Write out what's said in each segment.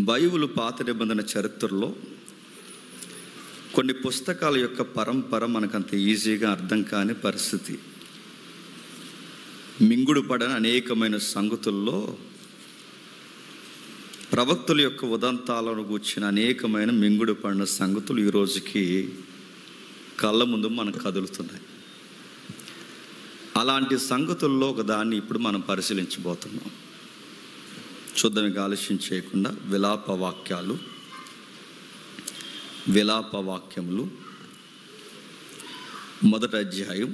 Bible పాత నిబంధన చరిత్రలో కొన్ని పుస్తకాల యొక్క పరంపర మనకంత ఈజీగా అర్థం కాని పరిస్థితి. మింగుడు పడని అనేకమైన సంగతుల్లో ప్రవక్తుల యొక్క ఉదంతాలను కూర్చిన అనేకమైన మింగుడు పడిన సంగతులు ఈ రోజుకి కళ్ళ ముందు మనకు కదులుతున్నాయి. అలాంటి సంగతుల్లో ఒక దాన్ని ఇప్పుడు మనం పరిశీలించబోతున్నాం. చూద్దాం, ఇక ఆలస్యం చేయకుండా. విలాపవాక్యములు మొదటి అధ్యాయం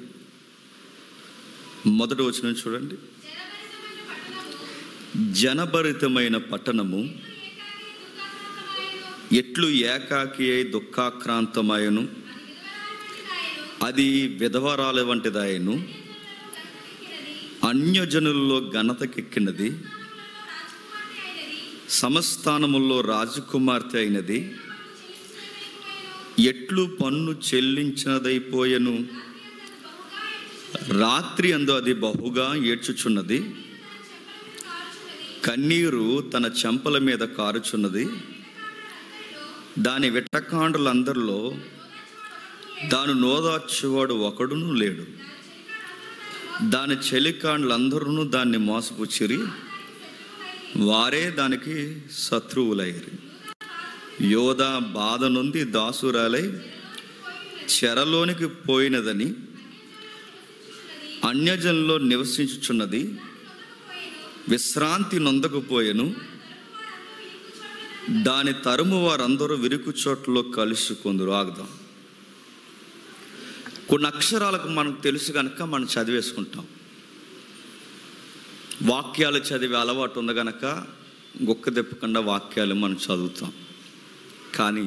మొదటి వచనం చూడండి. జనభరితమైన పట్టణము ఎట్లు ఏకాకి అయి దుఃఖాక్రాంతమయను, అది విధవరాల వంటిదాయను, అన్యజనుల్లో ఘనతకెక్కినది, సమస్థానముల్లో రాజకుమార్తె అయినది, ఎట్లు పన్ను చెల్లించినదైపోయెను, రాత్రి అందు అది బహుగా ఏడ్చుచున్నది, కన్నీరు తన చెంపల మీద కారుచున్నది, దాని వెట్టకాండులందరిలో దాని నోదార్చేవాడు ఒకడును లేడు, దాని చెలికాండ్లందరూ దాన్ని మోసపుచ్చిరి, వారే దానికి శత్రువులైరి. యోధా బాధ నుండి దాసురాలై చెరలోనికి పోయినదని అన్యజనుల్లో నివసించుచున్నది, విశ్రాంతి నొందకపోయెను, దాని తరుము వారందరూ విరుకు చోట్లలో కలుసుకుందరు. ఆగుదాం. కొన్ని అక్షరాలకు మనకు తెలుసు కనుక మనం చదివేసుకుంటాం. వాక్యాలు చదివే అలవాటు ఉంది కనుక గొక్క తిప్పకుండా వాక్యాలు మనం చదువుతాం. కానీ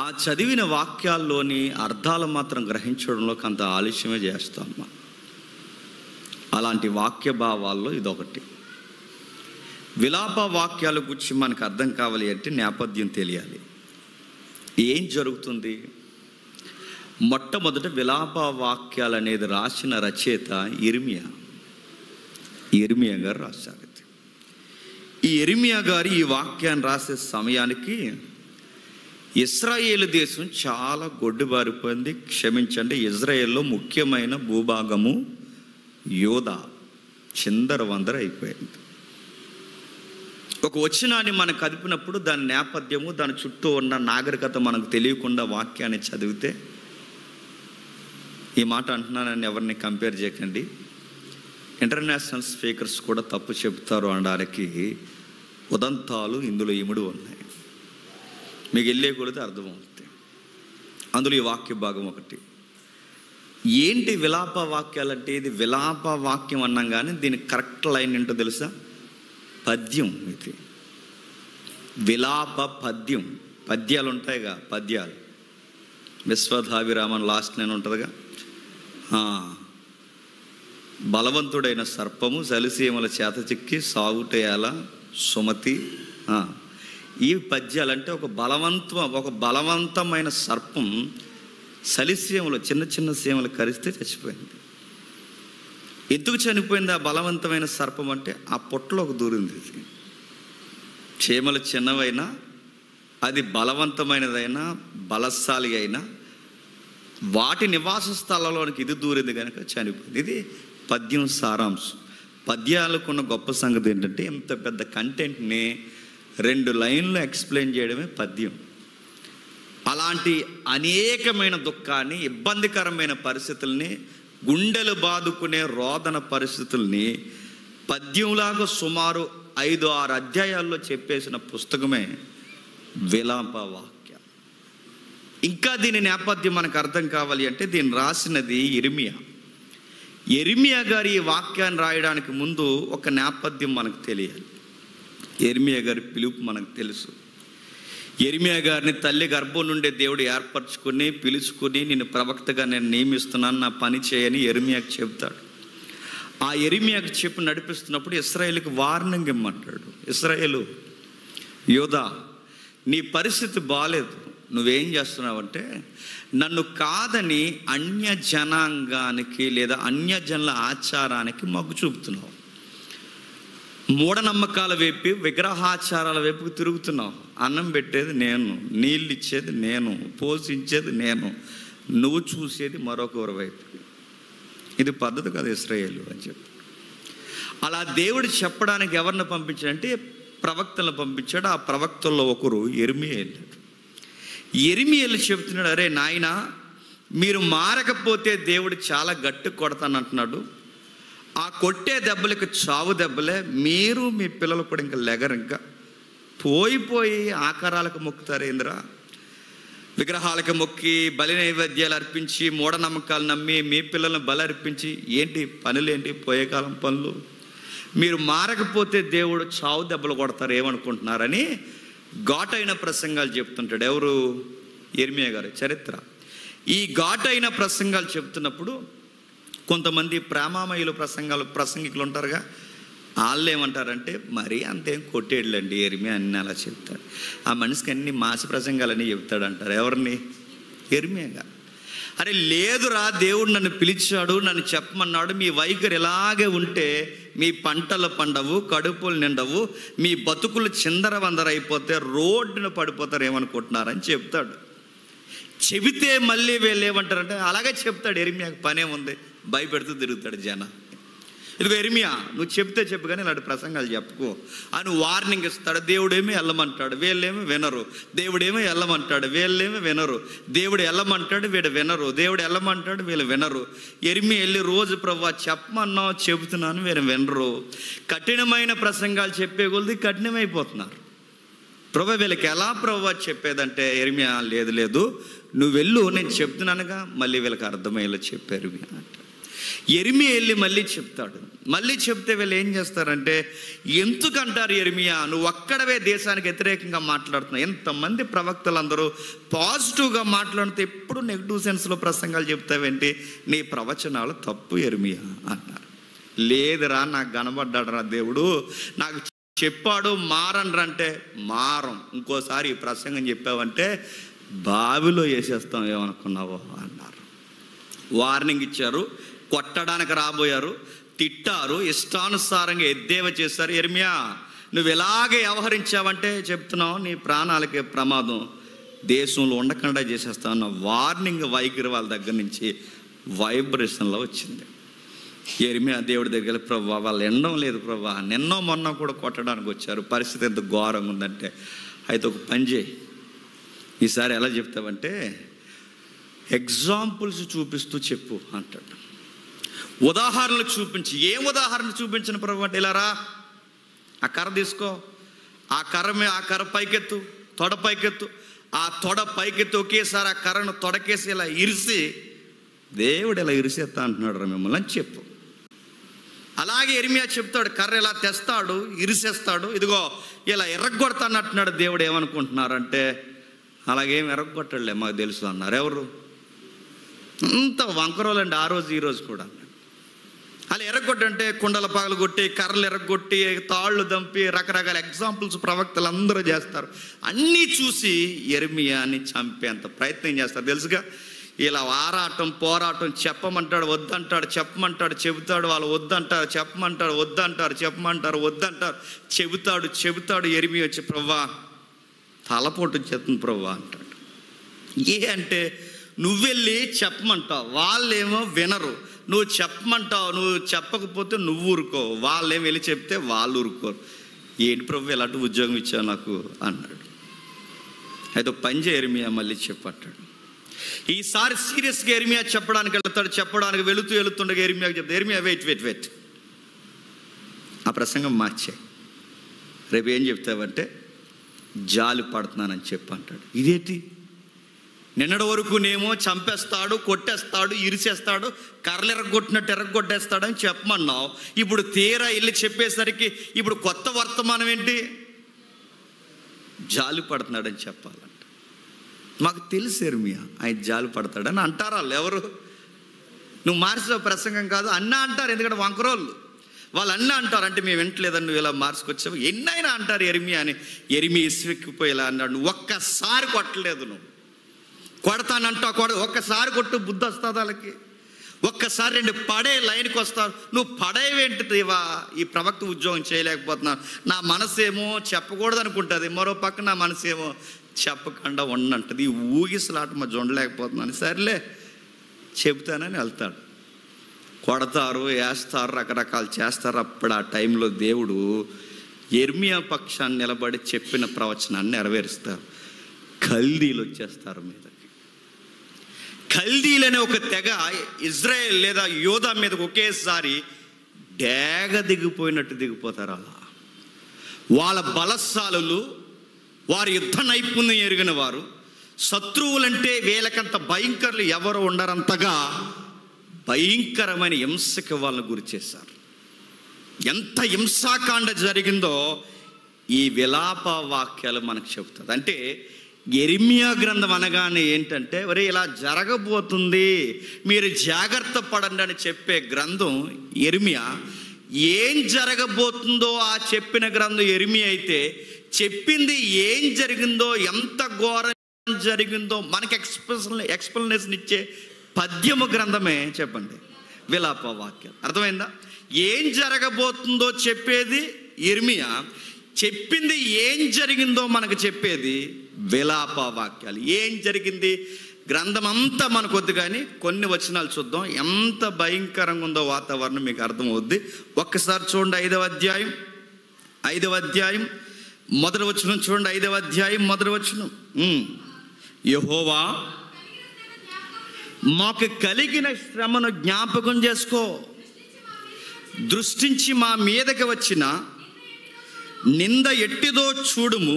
ఆ చదివిన వాక్యాల్లోని అర్థాలు మాత్రం గ్రహించడంలో కొంత ఆలస్యమే చేస్తాం. అలాంటి వాక్య భావాల్లో ఇదొకటి. విలాప వాక్యాల గురించి మనకు అర్థం కావాలి అంటే నేపథ్యం తెలియాలి. ఏం జరుగుతుంది? మొట్టమొదట విలాప వాక్యాలు అనేది రాసిన రచయిత ఇర్మియా గారు రాశారు. ఈ ఇర్మియా గారు ఈ వాక్యాన్ని రాసే సమయానికి ఇశ్రాయేలు దేశం చాలా గొడ్డుబారిపోయింది. క్షమించండి, ఇజ్రాయేల్లో ముఖ్యమైన భూభాగము యోధా చిందరవందర అయిపోయింది. ఒక వచనాన్ని మనం కదిపినప్పుడు దాని నేపథ్యము, దాని చుట్టూ ఉన్న నాగరికత మనకు తెలియకుండా వాక్యాన్ని చదివితే, ఈ మాట అంటున్నానని ఎవరిని కంపేర్ చేయకండి, ఇంటర్నేషనల్ స్పీకర్స్ కూడా తప్పు చెబుతారు అనడానికి ఉదంతాలు ఇందులో ఇముడు ఉన్నాయి. మీకు వెళ్ళే కొడితే అర్థమవుతుంది. అందులో ఈ వాక్య భాగం ఒకటి. ఏంటి విలాప వాక్యాలు అంటే? ఇది విలాప వాక్యం అన్నాం కానీ దీనికి కరెక్ట్ లైన్ ఏంటో తెలుసా? పద్యం. ఇది విలాప పద్యం. పద్యాలు ఉంటాయిగా, పద్యాలు. విశ్వధాభిరామన్ లాస్ట్ నేను ఉంటుందిగా, బలవంతుడైన సర్పము సలిసీమల చేత చిక్కి సాగుటయాల సుమతి. ఈ పద్యాలంటే ఒక బలవంతమైన సర్పం సలిసీమలు, చిన్న చిన్న సీమలు కరిస్తే చచ్చిపోయింది. ఎందుకు చనిపోయింది ఆ బలవంతమైన సర్పం అంటే ఆ పొట్టలోకి దూరింది. చీమలు చిన్నవైనా, అది బలవంతమైనదైనా బలశాలి అయినా వాటి నివాస స్థలంలోనికి ఇది దూరింది కనుక చనిపోయింది. ఇది పద్యం సారాంశం. పద్యాలకున్న గొప్ప సంగతి ఏంటంటే ఇంత పెద్ద కంటెంట్ని 2 లైన్లు ఎక్స్ప్లెయిన్ చేయడమే పద్యం. అలాంటి అనేకమైన దుఃఖాన్ని, ఇబ్బందికరమైన పరిస్థితుల్ని, గుండెలు బాదుకునే రోదన పరిస్థితుల్ని పద్యంలాగా సుమారు 5-6 అధ్యాయాల్లో చెప్పేసిన పుస్తకమే విలాప వాక్యం. ఇంకా దీని నేపథ్యం మనకు అర్థం కావాలి అంటే దీన్ని రాసినది ఇర్మియా గారు. ఈ వాక్యాన్ని రాయడానికి ముందు ఒక నేపథ్యం మనకు తెలియాలి. ఇర్మియా గారి పిలుపు మనకు తెలుసు. ఇర్మియా గారిని తల్లి గర్భం నుండే దేవుడు ఏర్పరచుకుని పిలుచుకుని, నిన్ను ప్రవక్తగా నేను నియమిస్తున్నాను, నా పని చేయని ఇర్మియాకి చెప్తాడు. ఆ ఇర్మియాకి చెప్పి నడిపిస్తున్నప్పుడు ఇశ్రాయేలుకి వార్నింగ్ ఇమ్మంటాడు. ఇశ్రాయేలు, యోధా, నీ పరిస్థితి బాలేదు. నువ్వేం చేస్తున్నావంటే నన్ను కాదని అన్య జనాంగానికి లేదా అన్యజనుల ఆచారానికి మొగ్గు చూపుతున్నావు. మూఢనమ్మకాల వైపు, విగ్రహాచారాల వైపుకు తిరుగుతున్నావు. అన్నం పెట్టేది నేను, నీళ్ళు ఇచ్చేది నేను, పోషించేది నేను, నువ్వు చూసేది మరొకరి వైపు. ఇది పద్ధతి కదా ఇశ్రాయేలు అని చెప్పి. అలా దేవుడు చెప్పడానికి ఎవరిని పంపించాడంటే ప్రవక్తలను పంపించాడు. ఆ ప్రవక్తల్లో ఒకరు యెర్మీయేలు. యెర్మీయేలు చెప్తున్నాడు, అరే నాయనా, మీరు మారకపోతే దేవుడు చాలా గట్టి కొడతానంటున్నాడు. ఆ కొట్టే దెబ్బలకు చావు దెబ్బలే. మీరు మీ పిల్లలు కూడా ఇంకా లెగరు, ఇంకా పోయి ఆకారాలకు మొక్కుతారేంద్రా, విగ్రహాలకు మొక్కి బలి నైవేద్యాలు అర్పించి మూఢనమ్మకాలు నమ్మి మీ పిల్లలను బలి అర్పించి ఏంటి పనులేంటి, పోయే కాలం పనులు. మీరు మారకపోతే దేవుడు చావు దెబ్బలు కొడతారు ఏమనుకుంటున్నారని ఘాటైన ప్రసంగాలు చెప్తుంటాడు. ఎవరు? యెర్మీయా గారు. చరిత్ర. ఈ ఘాటైన ప్రసంగాలు చెప్తున్నప్పుడు కొంతమంది ప్రేమామయులు ప్రసంగికులు ఉంటారుగా, వాళ్ళు ఏమంటారంటే మరీ అంతేం కొట్టేళ్ళండి యెర్మీయా అన్నీ అలా చెప్తాడు, ఆ మనిషికి అన్ని మాసి ప్రసంగాలన్నీ చెప్తాడు అంటారు. ఎవరిని? యెర్మీయా గారు. అరే లేదురా, దేవుడు నన్ను పిలిచాడు, నన్ను చెప్పమన్నాడు. మీ వైఖరి ఇలాగే ఉంటే మీ పంటలు పండవు, కడుపులు నిండవు, మీ బతుకులు చిందరవందరైపోతే రోడ్డున పడిపోతారు ఏమనుకుంటున్నారని చెప్తాడు. చెబితే మళ్ళీ వీళ్ళు ఏమంటారంటే అలాగే చెప్తాడు. యెర్మీయాకి పనేముంది, భయపెడుతూ తిరుగుతాడు జనం. ఇదిగో యెర్మీయా, నువ్వు చెప్తే చెప్పు కానీ ఇలాంటి ప్రసంగాలు చెప్పుకో అని వార్నింగ్ ఇస్తాడు. దేవుడేమో వెళ్ళమంటాడు, వీళ్ళేమో వినరు. దేవుడేమో వెళ్ళమంటాడు, వీళ్ళేమో వినరు. దేవుడు వెళ్ళమంటాడు, వీడు వినరు. దేవుడు వెళ్ళమంటాడు, వీళ్ళు వినరు. యెర్మీయా వెళ్ళి రోజు ప్రభువా చెప్పమన్నావు, చెబుతున్నాను, వీళ్ళు వినరు. కఠినమైన ప్రసంగాలు చెప్పే కొలది కఠినమైపోతున్నారు. ప్రభు వీళ్ళకి ఎలా ప్రభువా చెప్పేదంటే యెర్మీయా లేదు నువ్వు వెళ్ళు, నేను చెప్తున్నానుగా, మళ్ళీ వీళ్ళకి అర్థమయ్యేలా చెప్పారు యెర్మీయా అంటే. యెర్మీయా వెళ్ళి మళ్ళీ చెప్తాడు. మళ్ళీ చెప్తే వీళ్ళు ఏం చేస్తారంటే, ఎందుకంటారు యెర్మీయా నువ్వు ఒక్కడవే దేశానికి వ్యతిరేకంగా మాట్లాడుతున్నావు, ఎంతమంది ప్రవక్తలందరూ పాజిటివ్గా మాట్లాడితే ఎప్పుడు నెగిటివ్ సెన్స్లో ప్రసంగాలు చెప్తావేంటి, నీ ప్రవచనాలు తప్పు యెర్మీయా అన్నారు. లేదురా, నాకు కనబడ్డాడు రా దేవుడు, నాకు చెప్పాడు మారన్రంటే మారం. ఇంకోసారి ఈ ప్రసంగం చెప్పావంటే బావిలో వేసేస్తాం ఏమనుకున్నావో అన్నారు. వార్నింగ్ ఇచ్చారు, కొట్టడానికి రాబోయారు, తిట్టారు, ఇష్టానుసారంగా ఎద్దేవా చేశారు. యెర్మీయా నువ్వు ఎలాగే వ్యవహరించావంటే చెప్తున్నావు నీ ప్రాణాలకే ప్రమాదం, దేశంలో ఉండకుండా చేసేస్తావు అన్న వార్నింగ్ వైఖరి వాళ్ళ దగ్గర నుంచి వైబ్రేషన్లో వచ్చింది. యెర్మీయా దేవుడి దగ్గర, ప్రభా వాళ్ళు ఎండడం లేదు ప్రభా, నిన్నో మొన్న కూడా కొట్టడానికి వచ్చారు, పరిస్థితి ఎంత ఘోరంగా ఉందంటే, అయితే ఒక పని చేయి, ఈసారి ఎలా చెప్తావంటే ఎగ్జాంపుల్స్ చూపిస్తూ చెప్పు అంటాడు. ఉదాహరణలు చూపించి. ఏం ఉదాహరణ చూపించిన ప్రభు అంటే, ఇలా రా, ఆ కర్ర తీసుకో, ఆ కర్ర పైకెత్తు, తొడ పైకెత్తు, ఆ తొడ పైకెత్తు, ఒకేసారి ఆ కర్రను తొడకేసి ఇలా ఇరిసి, దేవుడు ఇలా ఇరిసేస్తా అంటున్నాడు రా మిమ్మల్ని అని చెప్పు. అలాగే యెర్మీయా చెప్తాడు, కర్ర ఇలా తెస్తాడు, ఇరిసేస్తాడు, ఇదిగో ఇలా ఎర్రగొడతాను అంటున్నాడు. దేవుడు ఏమనుకుంటున్నారంటే అలాగేం ఎర్రగొట్టలే మాకు తెలుసు అన్నారు. ఎవరు? అంత వంకరోలండి ఆ రోజు ఈ రోజు కూడా. అలా ఎర్రగొట్టంటే కుండల పగలు కొట్టి, కర్రలు ఎర్రగొట్టి, తాళ్ళు దంపి, రకరకాల ఎగ్జాంపుల్స్ ప్రవక్తలు అందరూ చేస్తారు. అన్నీ చూసి యెర్మీయాని చంపేంత ప్రయత్నం చేస్తారు. తెలుసుగా, ఇలా ఆరాటం పోరాటం, చెప్పమంటాడు వద్దంటాడు, చెప్పమంటాడు చెబుతాడు, వాళ్ళు వద్దంటారు, చెప్పమంటాడు వద్దంటారు, చెప్పమంటారు వద్దంటారు, చెబుతాడు. యెర్మీయా వచ్చి ప్రభువా తలపోటు చేస్తుంది ప్రభువా అంటాడు. అంటే నువ్వెళ్ళి చెప్పమంటావు, వాళ్ళేమో వినరు. నువ్వు చెప్పమంటావు, నువ్వు చెప్పకపోతే నువ్వు ఊరుకో, వాళ్ళేమో వెళ్ళి చెప్తే వాళ్ళు ఊరుకోరు. ఏంటి ప్రభు ఎలాంటి ఉద్యోగం ఇచ్చావు నాకు అన్నాడు. అయితే పని చేయి యెర్మీయా మళ్ళీ చెప్పంటాడు. ఈసారి సీరియస్గా యెర్మీయా చెప్పడానికి వెళ్తాడు. చెప్పడానికి వెళుతుండగా యెర్మీయాకి చెప్తాడు, యెర్మీయా వెయిట్, ఆ ప్రసంగం మార్చే, రేపు ఏం చెప్తావంటే జాలి పడుతున్నానని చెప్పంటాడు. ఇదేంటి, నిన్నటి వరకు నేమో చంపేస్తాడు, కొట్టేస్తాడు, ఇరిసేస్తాడు, కర్రలు ఎర్రగొట్టినట్టు ఎర్రగొట్టేస్తాడని చెప్పమన్నావు, ఇప్పుడు తీరా వెళ్ళి చెప్పేసరికి ఇప్పుడు కొత్త వర్తమానం ఏంటి, జాలి పడుతున్నాడని చెప్పాలంట. మాకు తెలుసు యెర్మీయా ఆయన జాలి పడతాడని అంటారా వాళ్ళు. ఎవరు? నువ్వు మార్చిన ప్రసంగం కాదు అన్న అంటారు, ఎందుకంటే వంకరోళ్ళు వాళ్ళు అన్న అంటారు. అంటే మేము వింటలేదని నువ్వు ఇలా మార్చుకొచ్చావు, ఎన్నైనా అంటారు యెర్మీయా అని. యెర్మీయా ఇసువెక్కిపోయి ఇలా అన్నాడు, నువ్వు ఒక్కసారి కొట్టలేదు, నువ్వు కొడతానంటావు, ఒక్కసారి కొట్టు బుద్ధి వస్తుంది వాళ్ళకి. ఒక్కసారి రెండు పడే లైన్కి వస్తారు. నువ్వు పడేవేంటి దేవా, ఈ ప్రవక్త ఉద్యోగం చేయలేకపోతున్నాను, నా మనసేమో చెప్పకూడదు అనుకుంటుంది, మరో పక్క నా మనసేమో చెప్పకుండా ఉండంటది. ఈ ఊగిసలాట మధ్య ఉండలేకపోతున్నాను, సర్లే చెబుతానని వెళ్తాడు. కొడతారు, వేస్తారు, రకరకాలు చేస్తారు. అప్పుడు ఆ టైంలో దేవుడు యెర్మీయా పక్షాన్ని నిలబడి చెప్పిన ప్రవచనాన్ని నెరవేరుస్తారు. కల్దీలు వచ్చేస్తారు మీదకి. కల్దీలనే ఒక తెగ ఇజ్రాయెల్ లేదా యోధా మీదకి ఒకేసారి డేగ దిగిపోయినట్టు దిగిపోతారు. అలా వాళ్ళ బలశాలులు, వారి యుద్ధ నైపుణ్యం ఎరిగిన వారు, శత్రువులంటే వీళ్ళకంత భయంకరులు ఎవరు ఉండరంతగా భయంకరమైన హింసకి వాళ్ళని గురి చేశారు. ఎంత హింసాకాండ జరిగిందో ఈ విలాప వాక్యాలు మనకు చెబుతుంది. అంటే యెర్మీయా గ్రంథం అనగానే ఏంటంటే, ఒరే ఇలా జరగబోతుంది, మీరు జాగ్రత్త పడండి అని చెప్పే గ్రంథం యెర్మీయా. ఏం జరగబోతుందో ఆ చెప్పిన గ్రంథం యెర్మీయా అయితే, చెప్పింది ఏం జరిగిందో, ఎంత ఘోరం జరిగిందో మనకి ఎక్స్ప్లెనేషన్ ఇచ్చే పద్యము గ్రంథమే చెప్పండి విలాప వాక్యాలు. అర్థమైందా? ఏం జరగబోతుందో చెప్పేది యెర్మీయా, చెప్పింది ఏం జరిగిందో మనకు చెప్పేది విలాప వాక్యాలు. ఏం జరిగింది గ్రంథం అంతా మనకు వద్దు, కానీ కొన్ని వచనాలు చూద్దాం. ఎంత భయంకరంగా ఉందో వాతావరణం మీకు అర్థమవుద్ది. ఒక్కసారి చూడండి, 5వ అధ్యాయం మొదటి వచనం చూడండి. 5వ అధ్యాయం మొదటి వచనం. యెహోవా మాకు కలిగిన శ్రమను జ్ఞాపకం చేసుకో, దృష్టించి మా మీదకి వచ్చిన నింద ఎట్టిదో చూడుము.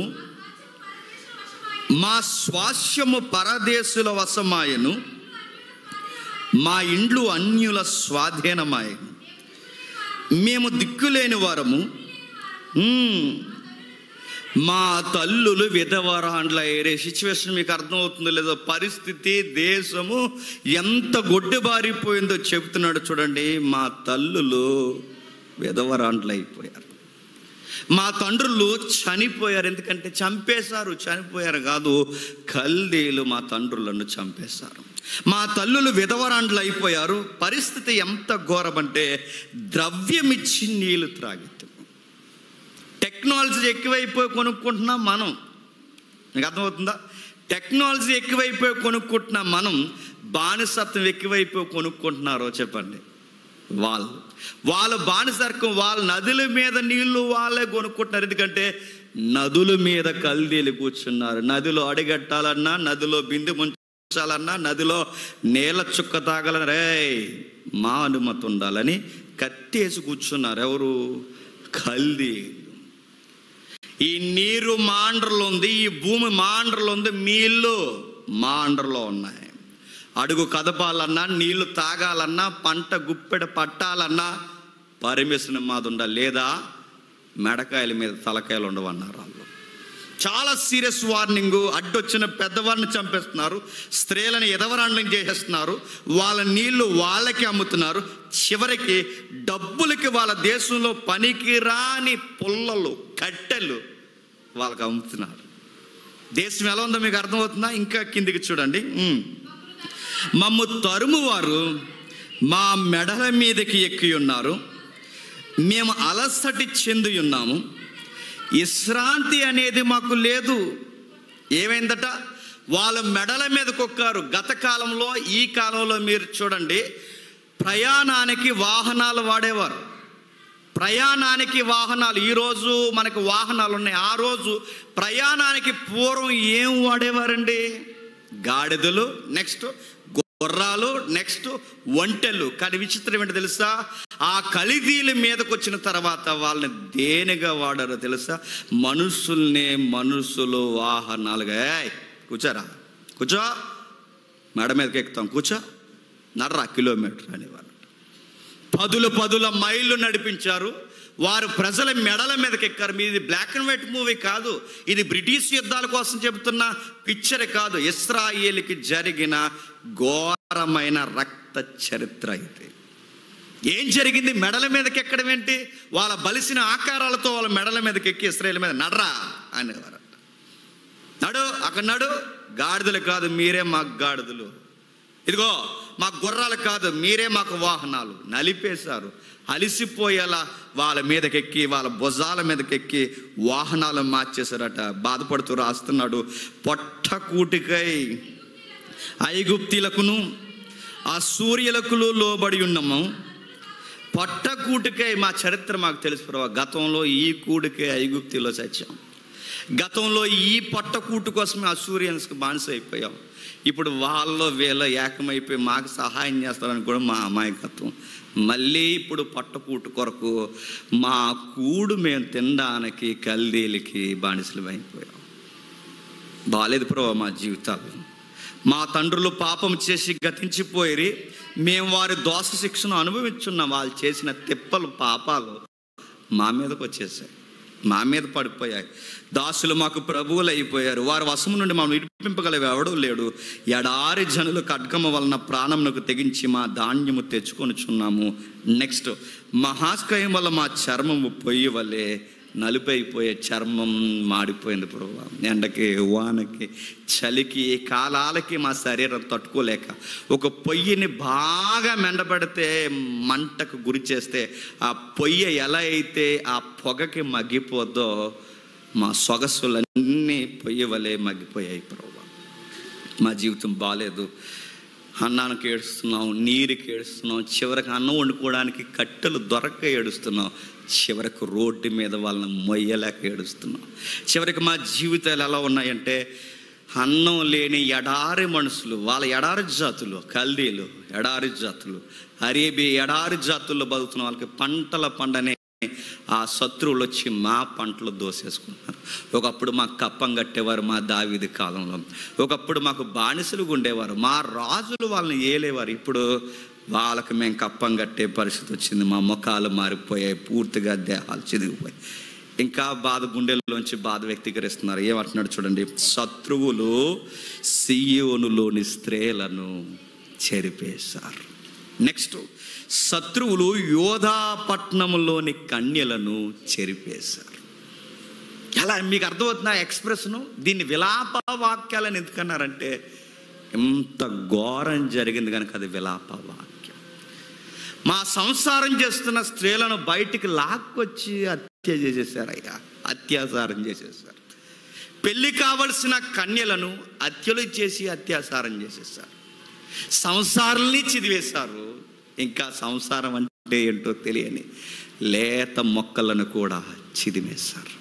మా స్వాస్యము పరదేశుల వశమాయను, మా ఇండ్లు అన్యుల స్వాధీనమాయను. మేము దిక్కులేని వారము, మా తల్లులు విధవరాండ్లయ్యారే. సిచ్యువేషన్ మీకు అర్థమవుతుందో లేదో, పరిస్థితి దేశము ఎంత గొడ్డుబారిపోయిందో చెబుతున్నాడు చూడండి. మా తల్లులు విధవరాండ్లైపోయారు, మా తండ్రులు చనిపోయారు. ఎందుకంటే చనిపోయారు కాదు, కల్దీలు మా తండ్రులను చంపేశారు. మా తల్లులు విధవరాండ్లు అయిపోయారు. పరిస్థితి ఎంత ఘోరమంటే, ద్రవ్యమిచ్చి నీళ్లు త్రాగిద్దాం. టెక్నాలజీ ఎక్కువైపోయి కొనుక్కుంటున్నాం మనం. మీకు అర్థమవుతుందా? టెక్నాలజీ ఎక్కువైపోయి కొనుక్కుంటున్నాం మనం. బానిసత్వం ఎక్కువైపోయి కొనుక్కుంటున్నారో చెప్పండి వాళ్ళు బానిసత్వం. వాళ్ళ నదుల మీద నీళ్లు వాళ్ళే కొనుక్కుంటున్నారు. ఎందుకంటే నదుల మీద కల్దీలు కూర్చున్నారు. నదిలో అడిగట్టాలన్నా, నదిలో బిందు ముంచాలన్నా, నదిలో నీళ్ళ చుక్క తాగాలని, రే మా అనుమతి ఉండాలని కట్టేసి కూర్చున్నారు. ఎవరు? కల్దీలు. ఈ నీరు మా అండర్లో ఉంది, ఈ భూమి మా అండర్లో ఉంది, మీ ఇల్లు మా అండర్లో ఉన్నాయి. అడుగు కదపాలన్నా, నీళ్లు తాగాలన్నా, పంట గుప్పెడ పట్టాలన్నా పర్మిషన్ మాది ఉండాలి, లేదా మెడకాయల మీద తలకాయలు ఉండవన్నారు వాళ్ళు. చాలా సీరియస్ వార్నింగు. అడ్డొచ్చిన పెద్దవారిని చంపేస్తున్నారు, స్త్రీలను ఎదవరాండ్లను చేసేస్తున్నారు, వాళ్ళ నీళ్లు వాళ్ళకి అమ్ముతున్నారు. చివరికి డబ్బులకి వాళ్ళ దేశంలో పనికి రాని పుల్లలు, కట్టెలు వాళ్ళకి అమ్ముతున్నారు. దేశం ఎలా ఉందో మీకు అర్థమవుతుందా? ఇంకా కిందికి చూడండి. మమ్ము తరుమువారు మా మెడల మీదకి ఎక్కి ఉన్నారు, మేము అలసటి చెంది ఉన్నాము, విశ్రాంతి అనేది మాకు లేదు. ఏమైందట? వాళ్ళ మెడల మీద కొక్కారు. గత కాలంలో, ఈ కాలంలో మీరు చూడండి, ప్రయాణానికి వాహనాలు వాడేవారు. ప్రయాణానికి వాహనాలు, ఈరోజు మనకు వాహనాలు ఉన్నాయి. ఆ రోజు ప్రయాణానికి పూర్వం ఏం వాడేవారండి? గాడిదలు, నెక్స్ట్ గుర్రాలు, నెక్స్ట్ ఒంటెలు. కానీ విచిత్రం ఏంటో తెలుసా? ఆ కల్దీల మీదకి వచ్చిన తర్వాత వాళ్ళని దేనిగా వాడారో తెలుసా? మనుషులు వాహనాలుగా. కూర్చోరా, కూర్చో, మెడ మీదకి ఎక్కుతాం, కూర్చో, నడరా కిలోమీటర్ అనేవారు. పదుల మైళ్ళు నడిపించారు. వారు ప్రజల మెడల మీదకి ఎక్కారు. మీది బ్లాక్ అండ్ వైట్ మూవీ కాదు, ఇది బ్రిటిష్ యుద్ధాల కోసం చెబుతున్న పిక్చర్ కాదు. ఇశ్రాయేలుకి జరిగిన ఘోరమైన రక్త చరిత్ర ఇది. ఏం జరిగింది? మెడల మీదకి ఎక్కడం ఏంటి? వాళ్ళ బలిసిన ఆకారాలతో వాళ్ళ మెడల మీదకి ఎక్కి ఇశ్రాయేలు మీద నడరా అనేవారు. నడు, అక్కడ నడు. గాడిదలు కాదు, మీరే మాకు గాడిదలు. ఇదిగో మా గుర్రాలు కాదు, మీరే మాకు వాహనాలు. నలిపేశారు. అలిసిపోయేలా వాళ్ళ మీదకెక్కి, వాళ్ళ భుజాల మీదకెక్కి వాహనాలు మార్చేశారట. బాధపడుతూ రాస్తున్నాడు, పొట్టకూటికై ఐగుప్తీలకును అసూర్యులకు లోబడి ఉన్నాము. పొట్టకూటికై, మా చరిత్ర మాకు తెలుసు ప్రభా. గతంలో ఈ కూడికే ఐగుప్తిలో చచ్చాం. గతంలో ఈ పొట్టకూటు కోసమే అసూరియన్స్కి బానిస అయిపోయాం. ఇప్పుడు వాళ్ళలో వీళ్ళ ఏకమైపోయి మాకు సహాయం చేస్తారని కూడా మా అమాయకత్వం. మళ్ళీ ఇప్పుడు పొట్టకూటు కొరకు మా కూడు మేము తినడానికి కల్దీలకి బానిసలు అయిపోయాం. బాలేదు ప్రభా మా జీవితాలు. మా తండ్రులు పాపం చేసి గతించిపోయి మేము వారి దోష శిక్షను అనుభవించున్నాం. వాళ్ళు చేసిన తిప్పలు, పాపాలు మా మీదకి వచ్చేసాయి, మా మీద పడిపోయాయి. దాసులు మాకు ప్రభువులు అయిపోయారు. వారి వశము నుండి మనం విడిపింపగలవి ఎవడూ లేడు. ఎడారి జనులు ఖడ్గము వలన ప్రాణమునకు తెగించి మా ధాన్యము తెచ్చుకొనిచున్నాము. నెక్స్ట్, మహాస్కయం వల్ల మా చర్మము పొయ్యి వలె నలుపైపోయే చర్మం మాడిపోయింది ప్రభు. ఎండకి, వానకి, చలికి, కాలాలకి మా శరీరం తట్టుకోలేక ఒక పొయ్యిని బాగా మెండబెడితే, మంటకు గురి చేస్తే ఆ పొయ్యి ఎలా అయితే ఆ పొగకి మగ్గిపోద్దో మా సొగసులన్నీ పొయ్యి వలె మగ్గిపోయాయి ప్రభు. మా జీవితం బాగాలేదు. అన్నానికి ఏడుస్తున్నాం, నీరుకి ఏడుస్తున్నాం, చివరికి అన్నం వండుకోవడానికి కట్టెలు దొరక్క ఏడుస్తున్నాం, చివరికి రోడ్డు మీద వాళ్ళని మొయ్యలేక ఏడుస్తున్నాం. చివరికి మా జీవితాలు ఎలా ఉన్నాయంటే, అన్నం లేని ఎడారి మనుషులు, వాళ్ళ ఎడారి జాతులు, కల్దీలు ఎడారి జాతులు, అరేబియా ఎడారి జాతుల్లో బతుకుతున్న వాళ్ళకి పంటల పండనే ఆ శత్రువులు వచ్చి మా పంటలు దోసేసుకుంటున్నారు. ఒకప్పుడు మాకు కప్పం కట్టేవారు మా దావీదు కాలంలో. ఒకప్పుడు మాకు బానిసలుగా ఉండేవారు, మా రాజులు వాళ్ళని ఏలేవారు. ఇప్పుడు వాళ్ళకి మేము కప్పం కట్టే పరిస్థితి వచ్చింది. మా ముఖాలు మారిపోయాయి, పూర్తిగా దేహాలు చిదిగిపోయాయి. ఇంకా బాధ, గుండెల్లోంచి బాధ వ్యక్తీకరిస్తున్నారు. ఏమంటున్నాడు చూడండి, శత్రువులు సీయోనులోని స్త్రీలను చెరిపేశారు. నెక్స్ట్, శత్రువులు యోధా పట్టణంలోని కన్యలను చెరిపేశారు. ఎలా మీకు అర్థమవుతున్న ఎక్స్ప్రెషను? దీన్ని విలాప వాక్యాలని ఎందుకన్నారంటే, ఎంత ఘోరం జరిగింది కనుక అది విలాప వాక్యం. మా సంసారం చేస్తున్న స్త్రీలను బయటికి లాక్కొచ్చి హత్య చేసేసారయ్యా, అత్యాచారం చేసేసారు. పెళ్ళి కావలసిన కన్యలను హత్యలు చేసి అత్యాచారం చేసేసారు. సంసారాల్ని చిదివేశారు. ఇంకా సంసారం అంటే ఏంటో తెలియని లేత మొక్కలను కూడా చిదిమేశారు.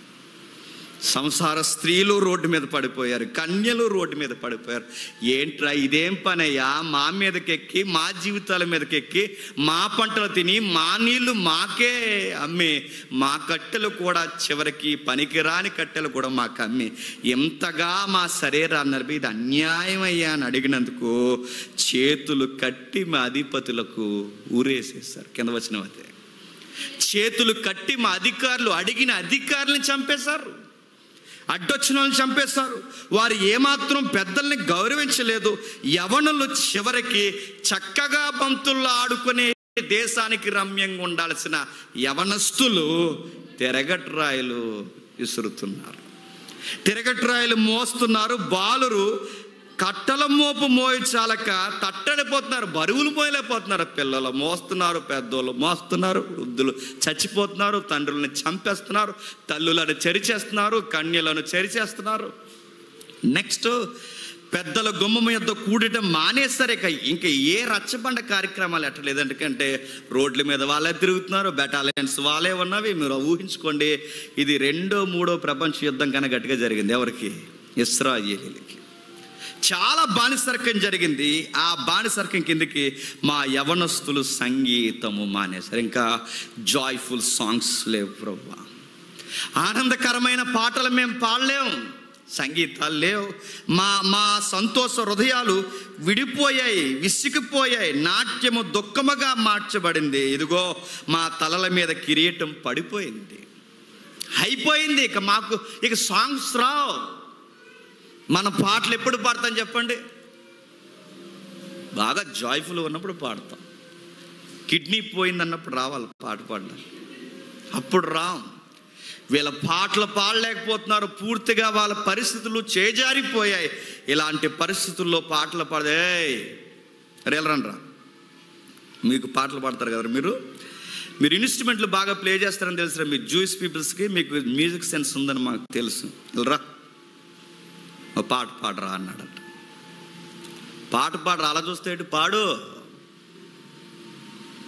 సంసార స్త్రీలు రోడ్డు మీద పడిపోయారు, కన్యలు రోడ్డు మీద పడిపోయారు. ఏంట్రా ఇదేం పనయ్యా? మా మీదకెక్కి, మా జీవితాల మీదకెక్కి, మా పంటలు తిని, మా నీళ్లు మాకే అమ్మి, మా కట్టెలు కూడా చివరికి పనికిరాని కట్టెలు కూడా మాకు అమ్మి ఎంతగా మా శరీరాన్ని నడిపి, ఇది అన్యాయం అయ్యా అని అడిగినందుకు చేతులు కట్టి మా అధిపతులకు ఊరేసేసారు. కింద వచ్చిన అదే, చేతులు కట్టి మా అధికారులు, అడిగిన అధికారులను చంపేశారు. అడ్డొచ్చిన వాళ్ళని చంపేశారు. వారు ఏమాత్రం పెద్దల్ని గౌరవించలేదు. యవనులు చివరికి చక్కగా బంతుల్లో ఆడుకునే దేశానికి రమ్యంగా ఉండాల్సిన యవనస్తులు తిరగట్రాయలు విసురుతున్నారు, తిరగట్రాయలు మోస్తున్నారు. బాలురు కట్టల మోపు మోయి చాలక తట్టడిపోతున్నారు, బరువులు మోయలేకపోతున్నారు. పిల్లలు మోస్తున్నారు, పెద్దోళ్ళు మోస్తున్నారు, వృద్ధులు చచ్చిపోతున్నారు, తండ్రులను చంపేస్తున్నారు, తల్లులను చెరిచేస్తున్నారు, కన్యలను చెరిచేస్తున్నారు. నెక్స్ట్, పెద్దల గుమ్మం యొద్ద కూడటం మానేస్తారు. ఇంకా ఏ రచ్చబండ కార్యక్రమాలు ఎట్టలేదు. ఎందుకంటే రోడ్ల మీద వాళ్ళే తిరుగుతున్నారు, బెటాలియన్స్ వాళ్ళే ఉన్నవి. మీరు ఊహించుకోండి, ఇది 2వ 3వ ప్రపంచ యుద్ధం కన్నా గట్టిగా జరిగింది. ఎవరికి? ఇశ్రాయేలీలకి. చాలా బానిసర్కం జరిగింది. ఆ బానిసర్కం కిందకి మా యవనస్తులు సంగీతము మానేశారు. ఇంకా జాయ్ఫుల్ సాంగ్స్ లేవు ప్రభు, ఆనందకరమైన పాటలు మేము పాడలేము, సంగీతాలు లేవు. మా సంతోష హృదయాలు విడిపోయాయి, విసిగిపోయాయి. నాట్యము దుఃఖముగా మార్చబడింది. ఇదిగో మా తలల మీద కిరీటం పడిపోయింది, అయిపోయింది. ఇక సాంగ్స్ రావు. మన పాటలు ఎప్పుడు పాడతాం చెప్పండి? బాగా జాయ్ఫుల్ ఉన్నప్పుడు పాడతాం. కిడ్నీ పోయిందన్నప్పుడు రావాలి పాట పాడడానికి, అప్పుడు రాం. వీళ్ళ పాటలు పాడలేకపోతున్నారు, పూర్తిగా వాళ్ళ పరిస్థితులు చేజారిపోయాయి. ఇలాంటి పరిస్థితుల్లో పాటలు పాడే రేలరండ్రా, మీకు పాటలు పాడతారు కదా మీరు ఇన్స్ట్రుమెంట్లు బాగా ప్లే చేస్తారని తెలుసు. మీ జూయిష్ పీపుల్స్కి మీకు మ్యూజిక్ సెన్స్ ఉందని మాకు తెలుసు. రా పాట పాడరా అన్నాడట. పాట పాడరా, అలా చూస్తే పాడు,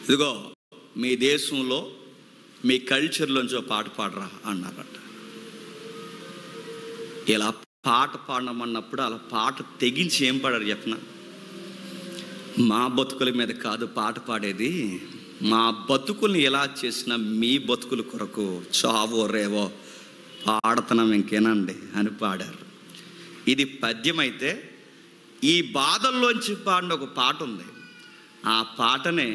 ఇదిగో మీ దేశంలో మీ కల్చర్లోంచి పాట పాడరా అన్నారట. ఇలా పాట పాడమన్నప్పుడు అలా పాట తెగించి ఏం పాడారు చెప్పనా? మా బతుకుల మీద కాదు పాట పాడేది, మా బతుకుల్ని ఎలా చేసినా మీ బతుకుల కొరకు చావో రేవో పాడుతున్నాం ఇంకేనండి అని పాడారు. ఇది పద్యం అయితే, ఈ బాధల్లోంచి పాడిన ఒక పాట ఉంది. ఆ పాటనే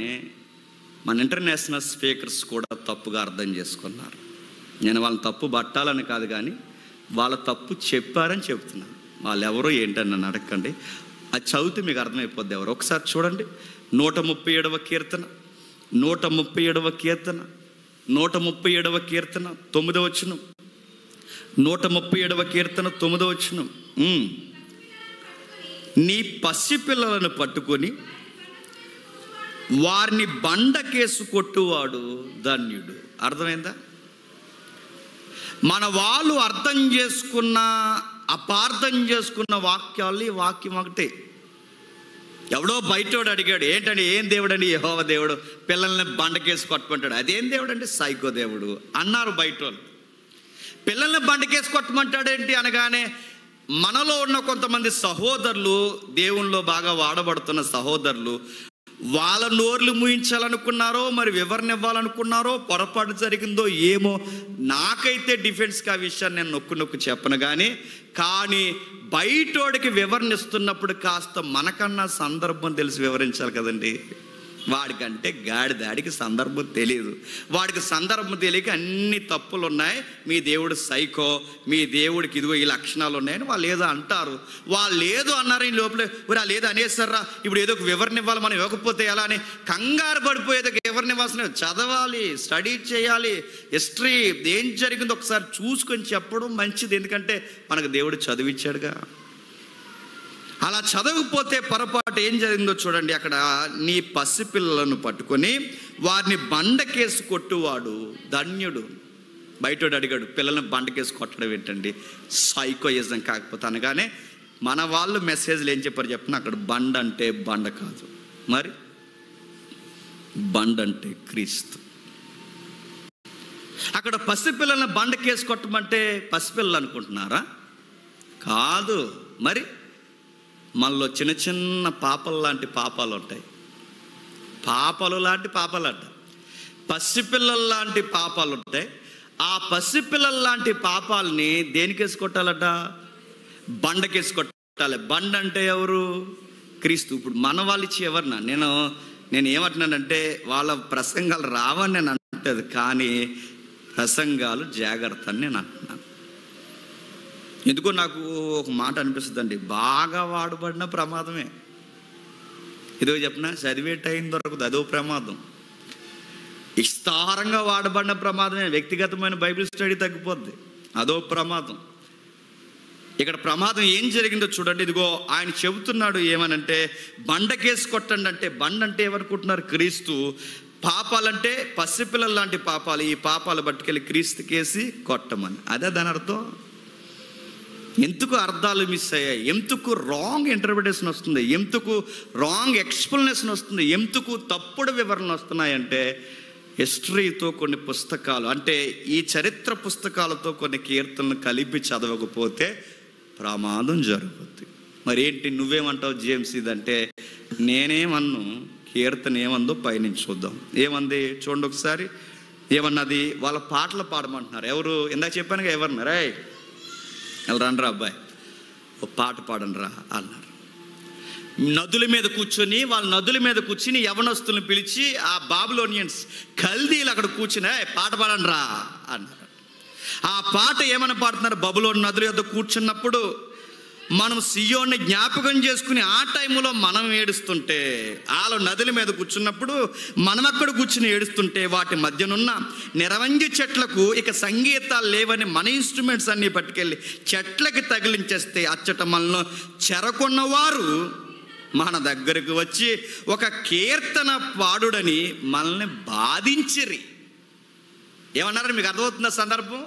మన ఇంటర్నేషనల్ స్పీకర్స్ కూడా తప్పుగా అర్థం చేసుకున్నారు. నేను వాళ్ళని తప్పు పట్టాలని కాదు, కానీ వాళ్ళ తప్పు చెప్పారని చెప్తున్నాను. వాళ్ళు ఎవరో ఏంటని నన్ను అడగండి, అది చదివితే మీకు అర్థమైపోద్ది ఎవరు. ఒకసారి చూడండి, 137వ కీర్తన 137వ కీర్తన 137వ కీర్తన 9వ వచనం. 137వ కీర్తన 9వ వచనం. నీ పసిపిల్లలను పట్టుకొని వారిని బండకేసు కొట్టువాడు ధన్యుడు. అర్థమైందా? మన వాళ్ళు అర్థం చేసుకున్న అపార్థం చేసుకున్న వాక్యాలు ఈ వాక్యం ఒకటే. ఎవడో బయటోడు అడిగాడు, ఏంటండి ఏం దేవుడు అండి? యెహోవా దేవుడు పిల్లల్ని బండకేసి కొట్టమంటాడు. అదేం దేవుడు అంటే సైకో దేవుడు అన్నారు బయట వాళ్ళు. పిల్లల్ని బండకేసి కొట్టమంటాడేంటి అనగానే మనలో ఉన్న కొంతమంది సహోదరులు, దేవునిలో బాగా వాడబడుతున్న సహోదరులు, వాళ్ళ నోర్లు ముయించాలనుకున్నారో మరి వివరణ ఇవ్వాలనుకున్నారో పొరపాటు జరిగిందో ఏమో. నాకైతే డిఫెన్స్కి ఆ విషయాన్ని నేను నొక్కు చెప్పను, కానీ బయటోడికి వివరణ ఇస్తున్నప్పుడు కాస్త మనకన్నా సందర్భం తెలిసి వివరించాలి కదండి. వాడికంటే గాడిదాడికి సందర్భం తెలియదు. వాడికి సందర్భం తెలియక అన్ని తప్పులు ఉన్నాయి, మీ దేవుడు సైకో, మీ దేవుడికి ఇదిగో ఈ లక్షణాలు ఉన్నాయని వాళ్ళు ఏదో అంటారు. వాళ్ళు ఏదో అన్నారు, ఈ లోపల వాళ్ళు ఏదో అనేసారా, ఇప్పుడు ఏదో ఒక వివరణ ఇవ్వాలి, మనం ఇవ్వకపోతే ఎలా అని కంగారు పడిపోయేది. వివరణ ఇవ్వాల్సిన చదవాలి, స్టడీ చేయాలి, హిస్టరీ ఏం జరిగిందో ఒకసారి చూసుకొని చెప్పడం మంచిది. ఎందుకంటే మనకు దేవుడు చదివించాడుగా. అలా చదవకపోతే పొరపాటు ఏం జరిగిందో చూడండి. అక్కడ నీ పసిపిల్లలను పట్టుకొని వారిని బండకేసి కొట్టువాడు ధన్యుడు. బయటోడు అడిగాడు, పిల్లల్ని బండకేసి కొట్టడం ఏంటండి, సైకోయిజం కాకపోతే అనగానే మన వాళ్ళు మెసేజ్లు ఏం చెప్పారు చెప్పిన, అక్కడ బండ అంటే బండ కాదు, మరి బండ అంటే క్రీస్తు. అక్కడ పసిపిల్లల్ని బండకేసి కొట్టమంటే పసిపిల్లలు అనుకుంటున్నారా? కాదు. మరి మనలో చిన్న చిన్న పాపలు లాంటి పాపాలు ఉంటాయి. పాపాలు లాంటి పాపాలు అంట, పసిపిల్లల లాంటి పాపాలు ఉంటాయి. ఆ పసిపిల్లల లాంటి పాపాలని దేనికేసి కొట్టాలట? బండకేసి కొట్టాలి. బండ అంటే ఎవరు? క్రీస్తు. ఇప్పుడు మన వాళ్ళు ఇచ్చి ఎవరినా నేను ఏమంటున్నానంటే, వాళ్ళ ప్రసంగాలు రావని నేను అంటది, కానీ ప్రసంగాలు జాగ్రత్త అని నేను అంటున్నాను. ఎందుకో నాకు ఒక మాట అనిపిస్తుందండి, బాగా వాడబడిన ప్రమాదమే. ఇదో చెప్పిన, చదివే టైం దొరకదు, అదో ప్రమాదం. విస్తారంగా వాడబడిన ప్రమాదమే. వ్యక్తిగతమైన బైబిల్ స్టడీ తగ్గిపోద్ది, అదో ప్రమాదం. ఇక్కడ ప్రమాదం ఏం జరిగిందో చూడండి. ఇదిగో ఆయన చెబుతున్నాడు ఏమనంటే, బండకేసి కొట్టండి అంటే, బండ అంటే ఏమనుకుంటున్నారు? క్రీస్తు. పాపాలంటే పసిపిల్లల లాంటి పాపాలు, ఈ పాపాలు పట్టుకెళ్ళి క్రీస్తుకేసి కొట్టమని. అదే దాని అర్థం. ఎందుకు అర్థాలు మిస్ అయ్యాయి, ఎందుకు రాంగ్ ఇంటర్ప్రిటేషన్ వస్తుంది, ఎందుకు రాంగ్ ఎక్స్ప్లెనేషన్ వస్తుంది, ఎందుకు తప్పుడు వివరణలు వస్తున్నాయంటే, హిస్టరీతో కొన్ని పుస్తకాలు అంటే ఈ చరిత్ర పుస్తకాలతో కొన్ని కీర్తనలు కలిపి చదవకపోతే ప్రమాదం జరుగుతుంది. మరి ఏంటి నువ్వేమంటావు జేమ్స్? ఇదంటే నేనేమన్ను, కీర్తన ఏమందో పైనుంచి చూద్దాం. ఏమంది చూడండి ఒకసారి. ఏమన్నది? వాళ్ళ పాటలు పాడమంటున్నారు. ఎవరు? ఇందాక చెప్పానుగా ఎవరన్నారా, రండ్రా అబ్బాయి ఓ పాట పాడండిరా అన్నారు. నదుల మీద కూర్చొని, వాళ్ళ నదుల మీద కూర్చుని యవనస్తులను పిలిచి, ఆ బాబిలోనియన్స్ కల్దీలు అక్కడ కూర్చుని పాట పాడండిరా అన్నారు. ఆ పాట ఏమని పాడుతున్నారు? బబులోను నదుల యొద్ద కూర్చున్నప్పుడు మనం సియోన్ని జ్ఞాపకం చేసుకుని ఆ టైంలో మనం ఏడుస్తుంటే, వాళ్ళు నదుల మీద కూర్చున్నప్పుడు మనం అక్కడ కూర్చుని ఏడుస్తుంటే, వాటి మధ్యనున్న నిరవంజి చెట్లకు ఇక సంగీతాలు లేవని మన ఇన్స్ట్రుమెంట్స్ అన్నీ పట్టుకెళ్ళి చెట్లకి తగిలించేస్తే, అచ్చట మనలో చెరకున్నవారు మన దగ్గరకు వచ్చి ఒక కీర్తన పాడుడని మనల్ని బాధించిరి. ఏమన్నారని మీకు అర్థమవుతున్న సందర్భం?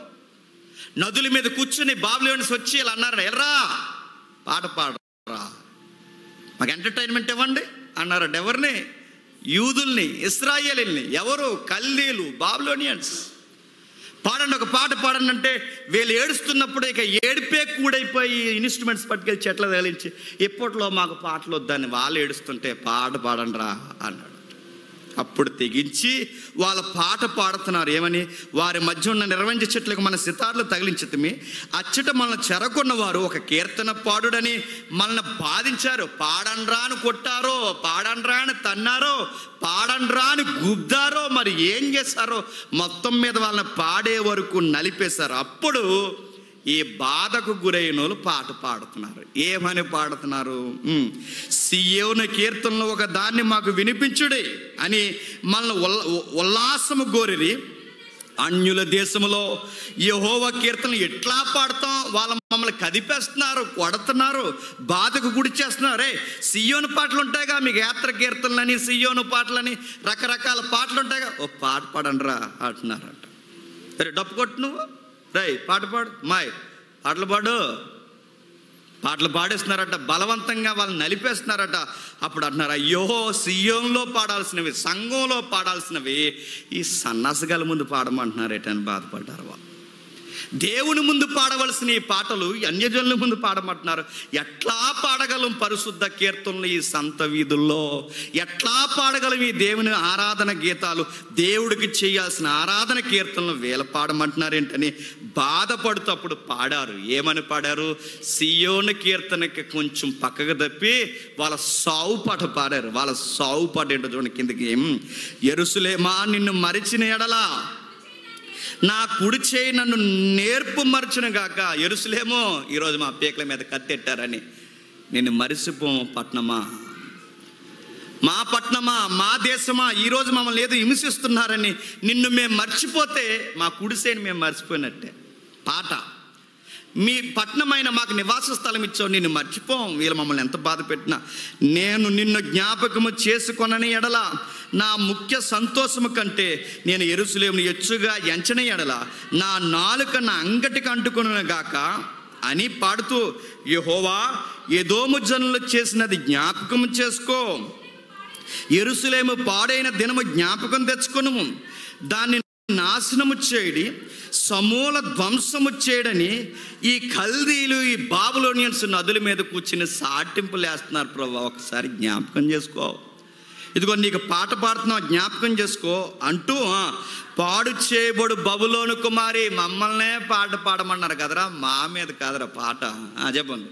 నదుల మీద కూర్చుని బాబులోని వచ్చి ఇలా అన్నారు, ఎర్రా పాట పాడరా, మాకు ఎంటర్టైన్మెంట్ ఇవ్వండి అన్నారంట. ఎవరిని? యూదుల్ని, ఇశ్రాయేలీల్ని. ఎవరు? కల్దీలు, బాబులోనియన్స్. పాడండి, ఒక పాట పాడండి అంటే వీళ్ళు ఏడుస్తున్నప్పుడు ఇక ఏడిపే కూడైపోయి ఇన్స్ట్రుమెంట్స్ పట్టుకెళ్ళి చెట్ల తగిలించి, ఇప్పట్లో మాకు పాటలు వద్దని వాళ్ళు ఏడుస్తుంటే పాట పాడండి రా అన్నాడు. అప్పుడు తెగించి వాళ్ళ పాట పాడుతున్నారు. ఏమని? వారి మధ్య ఉన్న నిర్వంజ చెట్లకు మన సితార్లు తగిలించితిమి, అచ్చట మనల్ని చెరగొన్నవారు ఒక కీర్తన పాడుడని మనల్ని బాధించారు. పాడండ్రా అని కొట్టారో, పాడండ్రా అని తన్నారో, పాడండ్రా అని గుద్దారో, మరి ఏం చేశారో మొత్తం మీద వాళ్ళని పాడే వరకు నలిపేశారు. అప్పుడు ఈ బాధకు గురైన వాళ్ళు పాట పాడుతున్నారు. ఏమని పాడుతున్నారు? సియోను కీర్తనలో ఒక దాన్ని మాకు వినిపించుడి అని మనల్ని ఉల్లాసము కోరిరి. అన్యుల దేశంలో యెహోవా కీర్తనలు ఎట్లా పాడతాం? వాళ్ళు మమ్మల్ని కదిపేస్తున్నారు, కొడుతున్నారు, బాధకు గుడి చేస్తున్నారు. సియోను పాటలు ఉంటాయిగా మీకు, యాత్ర కీర్తనలని, సియోను పాటలని, రకరకాల పాటలు ఉంటాయిగా, ఓ పాట పాడండి రా అంటున్నారంట. సరే డప్పు కొట్టు నువ్వు, రై పాట పాడు, మాయ్ పాటలు పాడు. పాటలు పాడేస్తున్నారట, బలవంతంగా వాళ్ళని నలిపేస్తున్నారట. అప్పుడు అంటున్నారు, అయ్యో సియోన్లో పాడాల్సినవి, సంఘంలో పాడాల్సినవి ఈ సన్నాసగాల ముందు పాడమంటున్నారేటని బాధపడ్డారు వాళ్ళు. దేవుని ముందు పాడవలసిన ఈ పాటలు అన్యజనుల ముందు పాడమంటున్నారు. ఎట్లా పాడగలం పరిశుద్ధ కీర్తనలు ఈ సంత వీధుల్లో? ఎట్లా పాడగలం ఈ దేవుని ఆరాధన గీతాలు, దేవుడికి చేయాల్సిన ఆరాధన కీర్తనలు వీళ్ళ పాడమంటున్నారు ఏంటని బాధపడుతూ అప్పుడు పాడారు. ఏమని పాడారు? సియోను కీర్తనకి కొంచెం పక్కకు తప్పి వాళ్ళ సావు పాట పాడారు. వాళ్ళ సావు పాట ఏంటో చూడండి కిందకి. యెరూషలేమా నిన్ను మరిచిన ఎడలా నా కుడి చేయి నన్ను నేర్పు మరచును గాక. యెరూషలేమో ఈరోజు మా పీకల మీద కత్తెట్టారని నిన్ను మరిసిపోము పట్నమా, మా పట్నమా, మా దేశమా, ఈరోజు మమ్మల్ని ఏదో హింసిస్తున్నారని నిన్ను మేము మర్చిపోతే మా కుడిసేని మేము మర్చిపోయినట్టే. పాట. మీ పట్నమైన మాకు నివాస స్థలం ఇచ్చావు, నిన్ను మర్చిపోం. వీళ్ళు మమ్మల్ని ఎంత బాధ పెట్టినా నేను నిన్ను జ్ఞాపకము చేసుకొనని ఎడల నా ముఖ్య సంతోషము కంటే నేను యెరూషలేమును ఎచ్చుగా ఎంచని ఎడల నా నాలుక నా అంగటికి అంటుకొనును గాక అని పాడుతూ, యెహోవా ఎదోము జనులు చేసినది జ్ఞాపకము చేసుకో, యెరూషలేము పాడైన దినము జ్ఞాపకం తెచ్చుకొనుము, దాన్ని నాశనము చేయడి, సమూల ధ్వంసము చేయడని ఈ కల్దీలు, ఈ బాబులోనియన్స్ నదుల మీద కూర్చుని సాటింపులు వేస్తున్నారు. ప్రభు ఒకసారి జ్ఞాపకం చేసుకో, ఇదిగో నీకు పాట పాడుతున్నావు జ్ఞాపకం చేసుకో అంటూ, పాడు చేయబడు బబులోను కుమారి, మమ్మల్నే పాట పాడమన్నారు కదరా, మా మీద కాదరా పాట. చెప్పండి.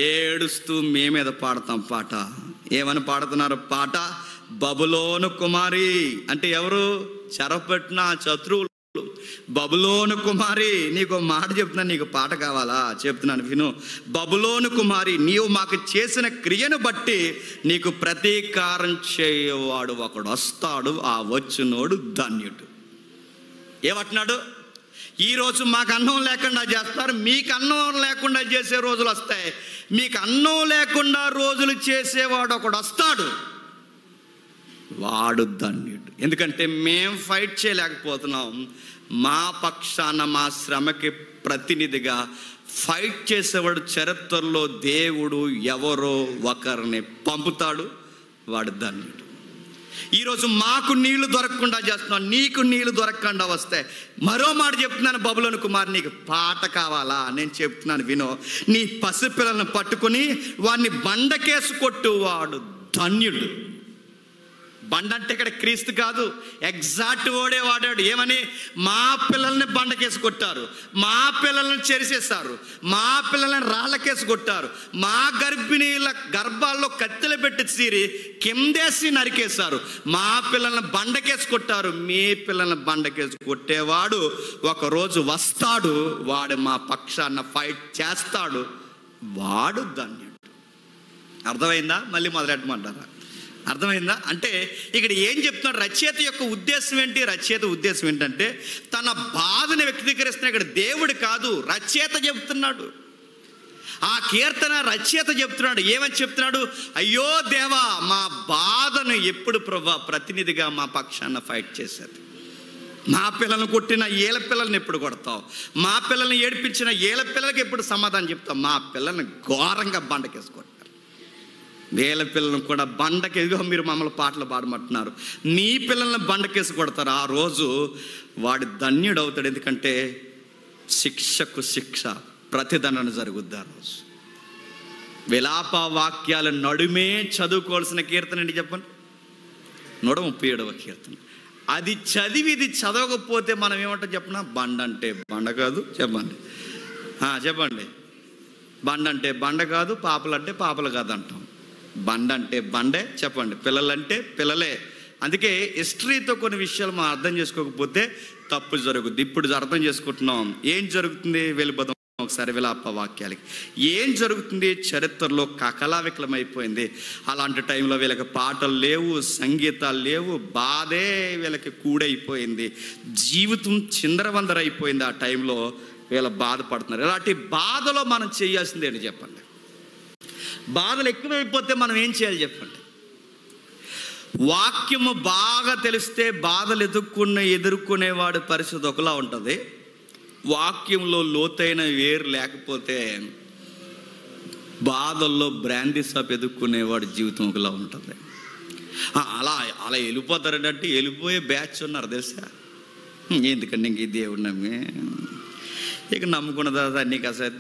ఏడుస్తూ మీ మీద పాడతాం పాట. ఏమని పాడుతున్నారు పాట? బబులోను కుమారి అంటే ఎవరు? చెరపెట్టిన శత్రువులు. బబులోను కుమారి, నీకు మాట చెప్తున్నాను, నీకు పాట కావాలా? చెప్తున్నాను విను. బబులోను కుమారి, నీవు మాకు చేసిన క్రియను బట్టి నీకు ప్రతీకారం చేయవాడు ఒకడు వస్తాడు, ఆ వచ్చినోడు ధన్యుడు. ఏమంటున్నాడు? ఈరోజు మాకు అన్నం లేకుండా చేస్తారు, మీకు అన్నం లేకుండా చేసే రోజులు వస్తాయి. మీకు అన్నం లేకుండా రోజులు చేసేవాడు ఒకడు వస్తాడు, వాడు ధన్యుడు. ఎందుకంటే మేము ఫైట్ చేయలేకపోతున్నాం, మా పక్షాన మా శ్రమకి ప్రతినిధిగా ఫైట్ చేసేవాడు చరిత్రలో దేవుడు ఎవరో ఒకరిని పంపుతాడు, వాడు ధన్యుడు. ఈరోజు మాకు నీళ్లు దొరకకుండా చేస్తున్నాం, నీకు నీళ్లు దొరకకుండా వస్తాయి. మరో మాట చెప్తున్నాను, బబులోను కుమార్ నీకు పాట కావాలా? నేను చెప్తున్నాను వినో. నీ పసిపిల్లలను పట్టుకుని వాడిని బండకేసు కొట్టు, వాడు ధన్యుడు. బండ అంటే ఇక్కడ క్రీస్తు కాదు, ఎగ్జాక్ట్ వర్డే వాడాడు. ఏమని? మా పిల్లల్ని బండకేసి కొట్టారు, మా పిల్లల్ని చెరిసేశారు, మా పిల్లల్ని రాళ్ళకేసి కొట్టారు, మా గర్భిణీల గర్భాల్లో కత్తెలు పెట్టి చీరి కిందేసి నరికేశారు, మా పిల్లల్ని బండకేసి కొట్టారు. మీ పిల్లల్ని బండకేసి కొట్టేవాడు ఒకరోజు వస్తాడు, వాడు మా పక్షాన ఫైట్ చేస్తాడు, వాడు ధన్యుడు. అర్థమైందా? మళ్ళీ మొదలెట్టమంటారా? అర్థమైందా? అంటే ఇక్కడ ఏం చెప్తున్నాడు? రచయిత యొక్క ఉద్దేశం ఏంటి? రచయిత ఉద్దేశం ఏంటంటే తన బాధను వ్యక్తీకరిస్తున్న ఇక్కడ దేవుడు కాదు, రచయిత చెబుతున్నాడు. ఆ కీర్తన రచయిత చెప్తున్నాడు, ఏమని చెప్తున్నాడు? అయ్యో దేవా, మా బాధను ఎప్పుడు ప్రభా ప్రతినిధిగా మా పక్షాన ఫైట్ చేసేది. మా పిల్లల్ని కొట్టిన ఏళ్ళ పిల్లల్ని ఎప్పుడు కొడతావు? మా పిల్లల్ని ఏడిపించిన ఏళ్ళ పిల్లలకి ఎప్పుడు సమాధానం చెప్తావు? మా పిల్లల్ని ఘోరంగా బండకేసుకుంటారు. వేల పిల్లలను కూడా బండకేసుగా మీరు మమ్మల్ని పాటలు పాడమంటున్నారు, నీ పిల్లల్ని బండకేసి కొడతారు. ఆ రోజు వాడు ధన్యుడు అవుతాడు. ఎందుకంటే శిక్షకు శిక్ష, ప్రతిదండన జరుగుద్ది ఆ రోజు. విలాప వాక్యాల నడుమే చదువుకోవాల్సిన కీర్తన ఏంటి చెప్పండి? 137వ కీర్తన. అది చదివి ఇది చదవకపోతే మనం ఏమంటాం చెప్పనా? బండ అంటే బండ కాదు. చెప్పండి, చెప్పండి. బండ అంటే బండ కాదు, పాపలంటే పాపలు కాదు అంటాం. బండ అంటే బండే, చెప్పండి. పిల్లలంటే పిల్లలే. అందుకే హిస్టరీతో కొన్ని విషయాలు మనం అర్థం చేసుకోకపోతే తప్పు జరుగుద్ది. ఇప్పుడు అర్థం చేసుకుంటున్నాం. ఏం జరుగుతుంది? వెళ్ళిపోదాం ఒకసారి విలాప వాక్యాలకి. ఏం జరుగుతుంది? చరిత్రలో కకలావికలమైపోయింది. అలాంటి టైంలో వీళ్ళకి పాటలు లేవు, సంగీతాలు లేవు, బాధే వీళ్ళకి కూడైపోయింది. జీవితం చిందరవందరైపోయింది. ఆ టైంలో వీళ్ళు బాధపడుతున్నారు. ఇలాంటి బాధలో మనం చేయాల్సింది ఏంటి చెప్పండి? బాధలు ఎక్కువైపోతే మనం ఏం చేయాలి చెప్పండి? వాక్యము బాగా తెలిస్తే బాధలు ఎదుర్కొనేవాడి పరిస్థితి ఒకలా ఉంటుంది. వాక్యంలో లోతైన వేరు లేకపోతే బాధల్లో బ్రాందీ షాప్ ఎదుర్కొనేవాడి జీవితం ఒకలా ఉంటుంది. అలా వెళ్ళిపోతారంటే వెళ్ళిపోయే బ్యాచ్ ఉన్నారు తెలుసా? ఎందుకంటే ఇంక ఈ దేవుడు నమ్మి ఇక నమ్ముకున్న తర్వాత నీకు అసలు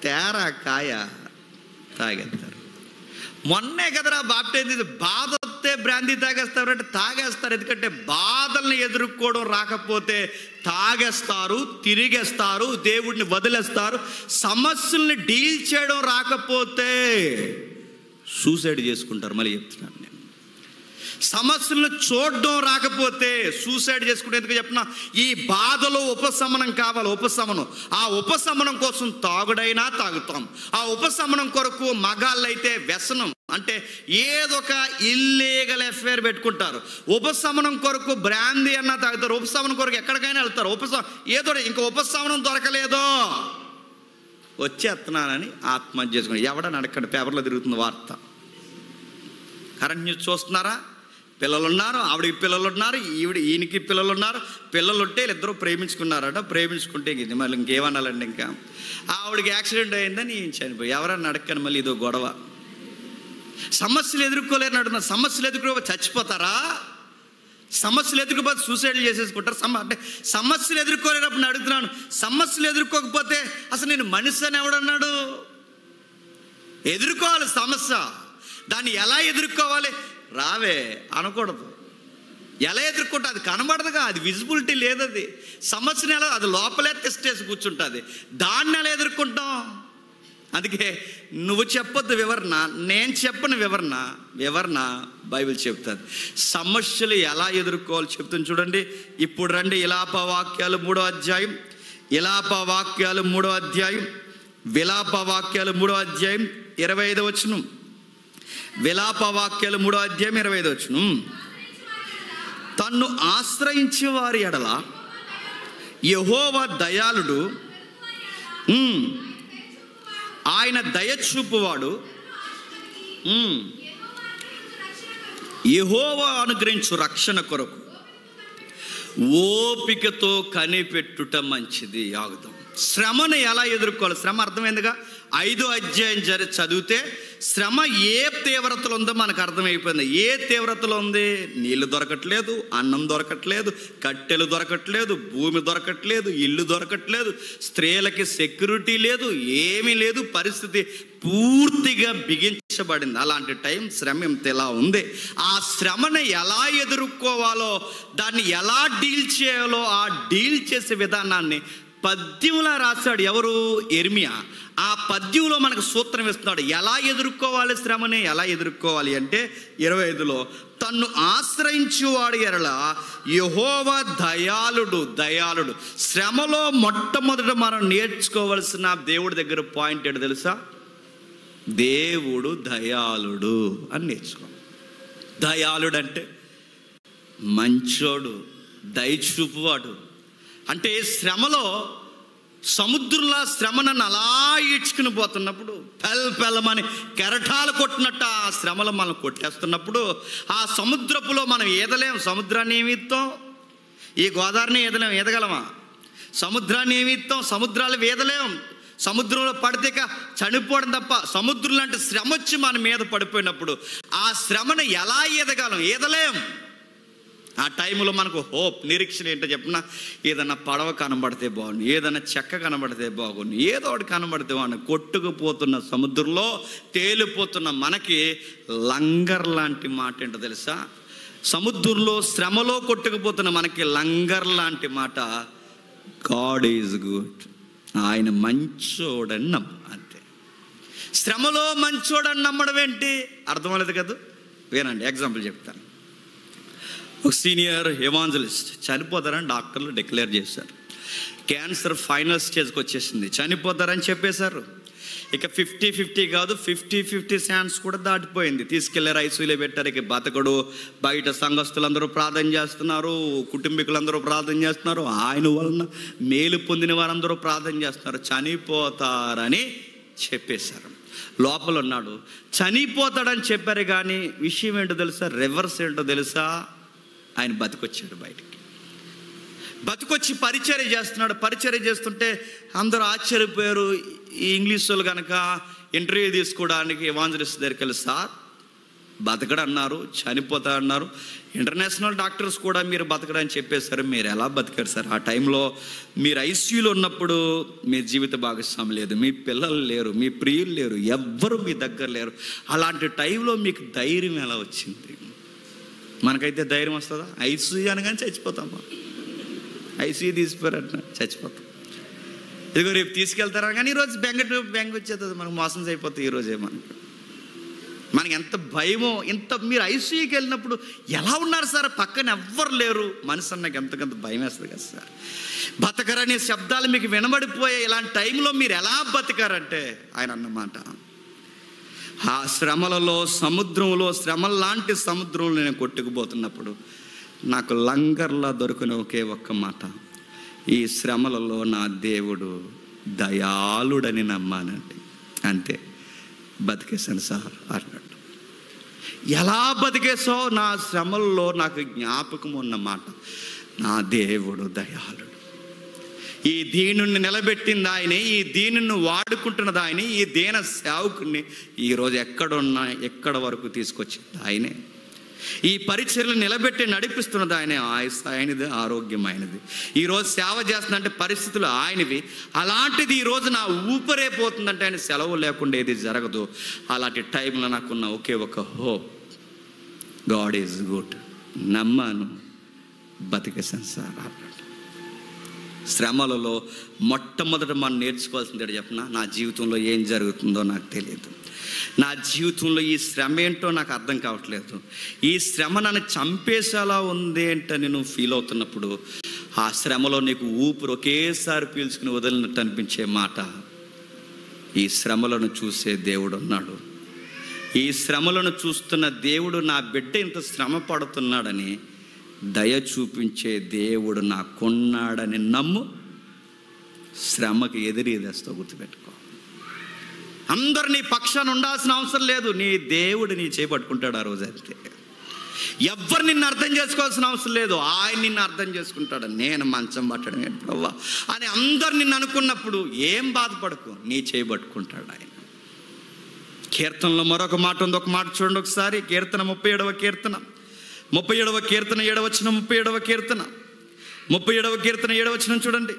తేరా కాయ తాగేస్తారు. మొన్నే కదరా బాప్టైజ్, బాధ వస్తే బ్రాందీ తాగేస్తారు అంటే తాగేస్తారు. ఎందుకంటే బాధల్ని ఎదుర్కోవడం రాకపోతే తాగేస్తారు, తిరిగేస్తారు, దేవుడిని వదిలేస్తారు. సమస్యల్ని డీల్ చేయడం రాకపోతే సూసైడ్ చేసుకుంటారు. మళ్ళీ చెప్తున్నాను నేను, సమస్యలను చూడడం రాకపోతే సూసైడ్ చేసుకుంటే. ఎందుకు చెప్పిన? ఈ బాధలో ఉపశమనం కావాలి. ఉపశమనం, ఆ ఉపశమనం కోసం తాగుడైనా తాగుతాం. ఆ ఉపశమనం కొరకు మగాళ్ళైతే వ్యసనం అంటే ఏదో ఒక ఇల్లీగల్ అఫైర్ పెట్టుకుంటారు. ఉపశమనం కొరకు బ్రాందీ అన్నా తాగుతారు. ఉపశమనం కొరకు ఎక్కడికైనా వెళ్తారు. ఏదో ఇంకా ఉపశమనం దొరకలేదో వచ్చేస్తున్నానని ఆత్మహత్య చేసుకుని ఎవడని అడగండి. పేపర్లో తిరుగుతుంది వార్త. కరెంట్ న్యూస్ చూస్తున్నారా? పిల్లలు ఉన్నారు, ఆవిడికి పిల్లలు ఉన్నారు, ఈయనకి పిల్లలు ఉన్నారు. పిల్లలు ఉంటే వీళ్ళిద్దరూ ప్రేమించుకున్నారట. ప్రేమించుకుంటే ఇది మళ్ళీ ఇంకేమనాలండి? ఇంకా ఆవిడికి యాక్సిడెంట్ అయిందని ఈయన చనిపోయి ఎవరన్నా అడగండి. మళ్ళీ ఇదో గొడవ. సమస్యలు ఎదుర్కోలేరని అడుగుతున్నారు. సమస్యలు ఎదుర్కో చచ్చిపోతారా? సమస్యలు ఎదుర్కోపోతే సూసైడ్ చేసేసుకుంటారు. అంటే సమస్యలు ఎదుర్కోలేనప్పుడు అడుగుతున్నాను. సమస్యలు ఎదుర్కోకపోతే అసలు నేను మనిషి అని ఎవడన్నాడు? ఎదుర్కోవాలి సమస్య. దాన్ని ఎలా ఎదుర్కోవాలి? రావే అనకూడదు. ఎలా ఎదుర్కొంటే అది కనబడదుగా, అది విజిబిలిటీ లేదు. అది సమస్యను ఎలా, అది లోపలే తెస్టేసి కూర్చుంటుంది. దాన్ని ఎలా ఎదుర్కొంటాం? అందుకే నువ్వు చెప్పొద్దు వివరణ, నేను చెప్పను వివరణ బైబిల్ చెప్తుంది. సమస్యలు ఎలా ఎదుర్కోవాలి చెప్తుంది. చూడండి ఇప్పుడు రండి. విలాప వాక్యాలు 3వ అధ్యాయం. విలాప వాక్యాలు 3వ అధ్యాయం. విలాప వాక్యాలు 3వ అధ్యాయం 25వ వచనం. విలాప వాక్యాలు 3వ అధ్యాయం 25వ వచనం. తన్ను ఆశ్రయించే వారి ఎడల యెహోవా దయాళుడు, ఆయన దయ చూపువాడు. యెహోవా అనుగ్రహించు రక్షణ కొరకు ఓపికతో కనిపెట్టుట మంచిది. ఆగుదాం. శ్రమను ఎలా ఎదుర్కోవాలి? శ్రమ అర్థమైందిగా. 5వ అధ్యాయం చదివితే శ్రమ ఏ తీవ్రతలో ఉందో మనకు అర్థమైపోయింది. ఏ తీవ్రతలో ఉంది? నీళ్లు దొరకట్లేదు, అన్నం దొరకట్లేదు, కట్టెలు దొరకట్లేదు, భూమి దొరకట్లేదు, ఇల్లు దొరకట్లేదు, స్త్రీలకి సెక్యూరిటీ లేదు, ఏమీ లేదు. పరిస్థితి పూర్తిగా బిగించబడింది. అలాంటి టైం శ్రమ ఎలా ఉంది? ఆ శ్రమను ఎలా ఎదుర్కోవాలో, దాన్ని ఎలా డీల్ చేయాలో, ఆ డీల్ చేసే విధానాన్ని పద్యంలా రాశాడు. ఎవరు? యెర్మియా. ఆ పద్యంలో మనకు సూత్రం ఇస్తున్నాడు. ఎలా ఎదుర్కోవాలి శ్రమని? ఎలా ఎదుర్కోవాలి అంటే 25లో తన్ను ఆశ్రయించువాడు ఎడల యెహోవా దయాళుడు. శ్రమలో మొట్టమొదట మనం నేర్చుకోవలసిన దేవుడి దగ్గర పాయింట్ ఏంటో తెలుసా? దేవుడు దయాళుడు అని నేర్చుకో. దయాళుడు అంటే మంచోడు, దయచూపువాడు. అంటే శ్రమలో సముద్రంలో శ్రమ నన్ను అలా ఈడ్చుకుని పోతున్నప్పుడు పెళ్ళమని కెరటాలు కొట్టినట్టు ఆ శ్రమలు మనం కొట్టేస్తున్నప్పుడు ఆ సముద్రపులో మనం ఈదలేం. సముద్రాన్ని ఏమి ఇస్తాం? ఈ గోదావరిని ఈదలేం. ఈదగలమా? సముద్రాన్ని ఏమి ఇస్తాం? సముద్రాలు ఈదలేం. సముద్రంలో పడితే చనిపోవడం తప్ప. సముద్రం లాంటి శ్రమ వచ్చి మన మీద పడిపోయినప్పుడు ఆ శ్రమను ఎలా ఈదగలం? ఈదలేం. ఆ టైంలో మనకు హోప్, నిరీక్షణ ఏంటో చెప్పిన, ఏదన్నా పడవ కనబడితే బాగుండు, ఏదన్నా చెక్క కనబడితే బాగుండు, ఏదో ఒకటి కనబడితే బాగుండు. కొట్టుకుపోతున్న సముద్రంలో తేలిపోతున్న మనకి లంగర్ లాంటి మాట ఏంటో తెలుసా? సముద్రంలో శ్రమలో కొట్టుకుపోతున్న మనకి లంగర్ లాంటి మాట, గాడ్ ఈజ్ గుడ్, ఆయన మంచోడని నమ్మ. అంతే. శ్రమలో మంచోడని నమ్మడం ఏంటి? అర్థమలేదు కదా. వినండి, ఎగ్జాంపుల్ చెప్తాను. ఒక సీనియర్ ఎవాంజలిస్ట్ చనిపోతారని డాక్టర్లు డిక్లేర్ చేశారు. క్యాన్సర్ ఫైనల్ స్టేజ్కి వచ్చేసింది, చనిపోతారని చెప్పేశారు. ఇక 50-50 కాదు, 50-50 ఛాన్స్ కూడా దాటిపోయింది. తీసుకెళ్లారు, ఐసీయూలో పెట్టారు. ఇక బతకడు. బయట సంఘస్థులందరూ ప్రార్థన చేస్తున్నారు, కుటుంబీకులందరూ ప్రార్థన చేస్తున్నారు, ఆయన వలన మేలు పొందిన వారందరూ ప్రార్థన చేస్తున్నారు. చనిపోతారని చెప్పేశారు. లోపల ఉన్నాడు, చనిపోతాడని చెప్పారు. కానీ విషయం ఏంటో తెలుసా? రివర్స్ ఏంటో తెలుసా? ఆయన బతికొచ్చాడు. బయటికి బతికొచ్చి పరిచర్య చేస్తున్నాడు. పరిచర్య చేస్తుంటే అందరూ ఆశ్చర్యపోయారు. ఈ ఇంగ్లీష్ వాళ్ళు కనుక ఇంటర్వ్యూ తీసుకోవడానికి ఎవాంజలిస్ట్ దగ్గరికి వెళ్ళి, సార్ బతకడన్నారు, చనిపోతా అన్నారు, ఇంటర్నేషనల్ డాక్టర్స్ కూడా మీరు బతకడని చెప్పేశారు, మీరు ఎలా బతికారు సార్? ఆ టైంలో మీరు ఐసీయూలో ఉన్నప్పుడు మీ జీవిత భాగస్వామి లేదు, మీ పిల్లలు లేరు, మీ ప్రియులు లేరు, ఎవ్వరు మీ దగ్గర లేరు. అలాంటి టైంలో మీకు ధైర్యం ఎలా వచ్చింది? మనకైతే ధైర్యం వస్తుందా? ఐసీయూ అనగానే చచ్చిపోతామా? ఐసీయూ తీసిపోయారంట, చచ్చిపోతాం. ఇదిగో రేపు తీసుకెళ్తారా కానీ ఈరోజు బెంగ వచ్చేస్తుంది, మనకు మోసం అయిపోతుంది. ఈరోజే మనకి ఎంత భయమో. ఇంత మీరు ఐసీయూకి వెళ్ళినప్పుడు ఎలా ఉన్నారు సార్? పక్కన ఎవ్వరు లేరు. మనసు నాకు ఎంతకంత భయం వేస్తుంది కదా సార్. బతకరనే శబ్దాలు మీకు వినబడిపోయాయి. ఇలాంటి టైంలో మీరు ఎలా బతికారంటే ఆయన అన్నమాట, ఆ శ్రమలలో, సముద్రంలో, శ్రమల లాంటి సముద్రంలో నేను కొట్టుకుపోతున్నప్పుడు నాకు లంగర్లా దొరికిన ఒకే ఒక్క మాట, ఈ శ్రమలలో నా దేవుడు దయాళుడని నమ్మానండి. అంతే, బతికేశాను సార్ అన్నాడు. ఎలా బతికేసావు? నా శ్రమల్లో నాకు జ్ఞాపకం ఉన్నమాట, నా దేవుడు దయాళుడు. ఈ దీనుని నిలబెట్టింది ఆయనే, ఈ దీనుని వాడుకుంటున్నది ఆయనే, ఈ దీన సేవకుని ఈరోజు ఎక్కడున్నా ఎక్కడ వరకు తీసుకొచ్చింది ఆయనే. ఈ పరిచర్యలు నిలబెట్టి నడిపిస్తున్నది ఆయనే. ఆయుష్ ఆయనది, ఆరోగ్యం ఆయనది. ఈరోజు సేవ చేస్తుందంటే పరిస్థితులు ఆయనవి. అలాంటిది ఈరోజు నా ఊపిరైపోతుందంటే ఆయన సెలవు లేకుండా ఏది జరగదు. అలాంటి టైంలో నాకున్న ఒకే ఒక హోప్, గాడ్ ఈజ్ గుడ్. నమ్మాను, బతికేశాను సార్ అన్నాడు. శ్రమలలో మొట్టమొదట మనం నేర్చుకోవాల్సింది చెప్పిన, నా జీవితంలో ఏం జరుగుతుందో నాకు తెలియదు, నా జీవితంలో ఈ శ్రమ ఏంటో నాకు అర్థం కావట్లేదు, ఈ శ్రమ నన్ను చంపేసేలా ఉంది ఏంటని నువ్వు ఫీల్ అవుతున్నప్పుడు, ఆ శ్రమలో నీకు ఊపిరి ఒకేసారి పీల్చుకుని వదిలినట్టు అనిపించే మాట, ఈ శ్రమలను చూసే దేవుడు ఉన్నాడు. ఈ శ్రమలను చూస్తున్న దేవుడు నా బిడ్డ ఇంత శ్రమ పడుతున్నాడని దయ చూపించే దేవుడు నాకున్నాడని నమ్ము. శ్రమకి ఎదురీదేస్తావు, గుర్తుపెట్టుకో. అందరు నీ పక్షాన ఉండాల్సిన అవసరం లేదు. నీ దేవుడు నీ చేపట్టుకుంటాడు ఆ రోజు. అంతే. ఎవ్వరు నిన్ను అర్థం చేసుకోవాల్సిన అవసరం లేదు, ఆయన నిన్ను అర్థం చేసుకుంటాడు. నేను మంచం పట్టడం ఏంటి ప్రవ్వా అని అందరు నిన్ను అనుకున్నప్పుడు ఏం బాధపడకు, నీ చేయబట్టుకుంటాడు ఆయన. కీర్తనలో మరొక మాట ఉంది, ఒక మాట చూడండి ఒకసారి. కీర్తన 37వ కీర్తన 37వ కీర్తన 7వ వచనం, 37వ కీర్తన 37వ కీర్తన 7వ వచనం చూడండి.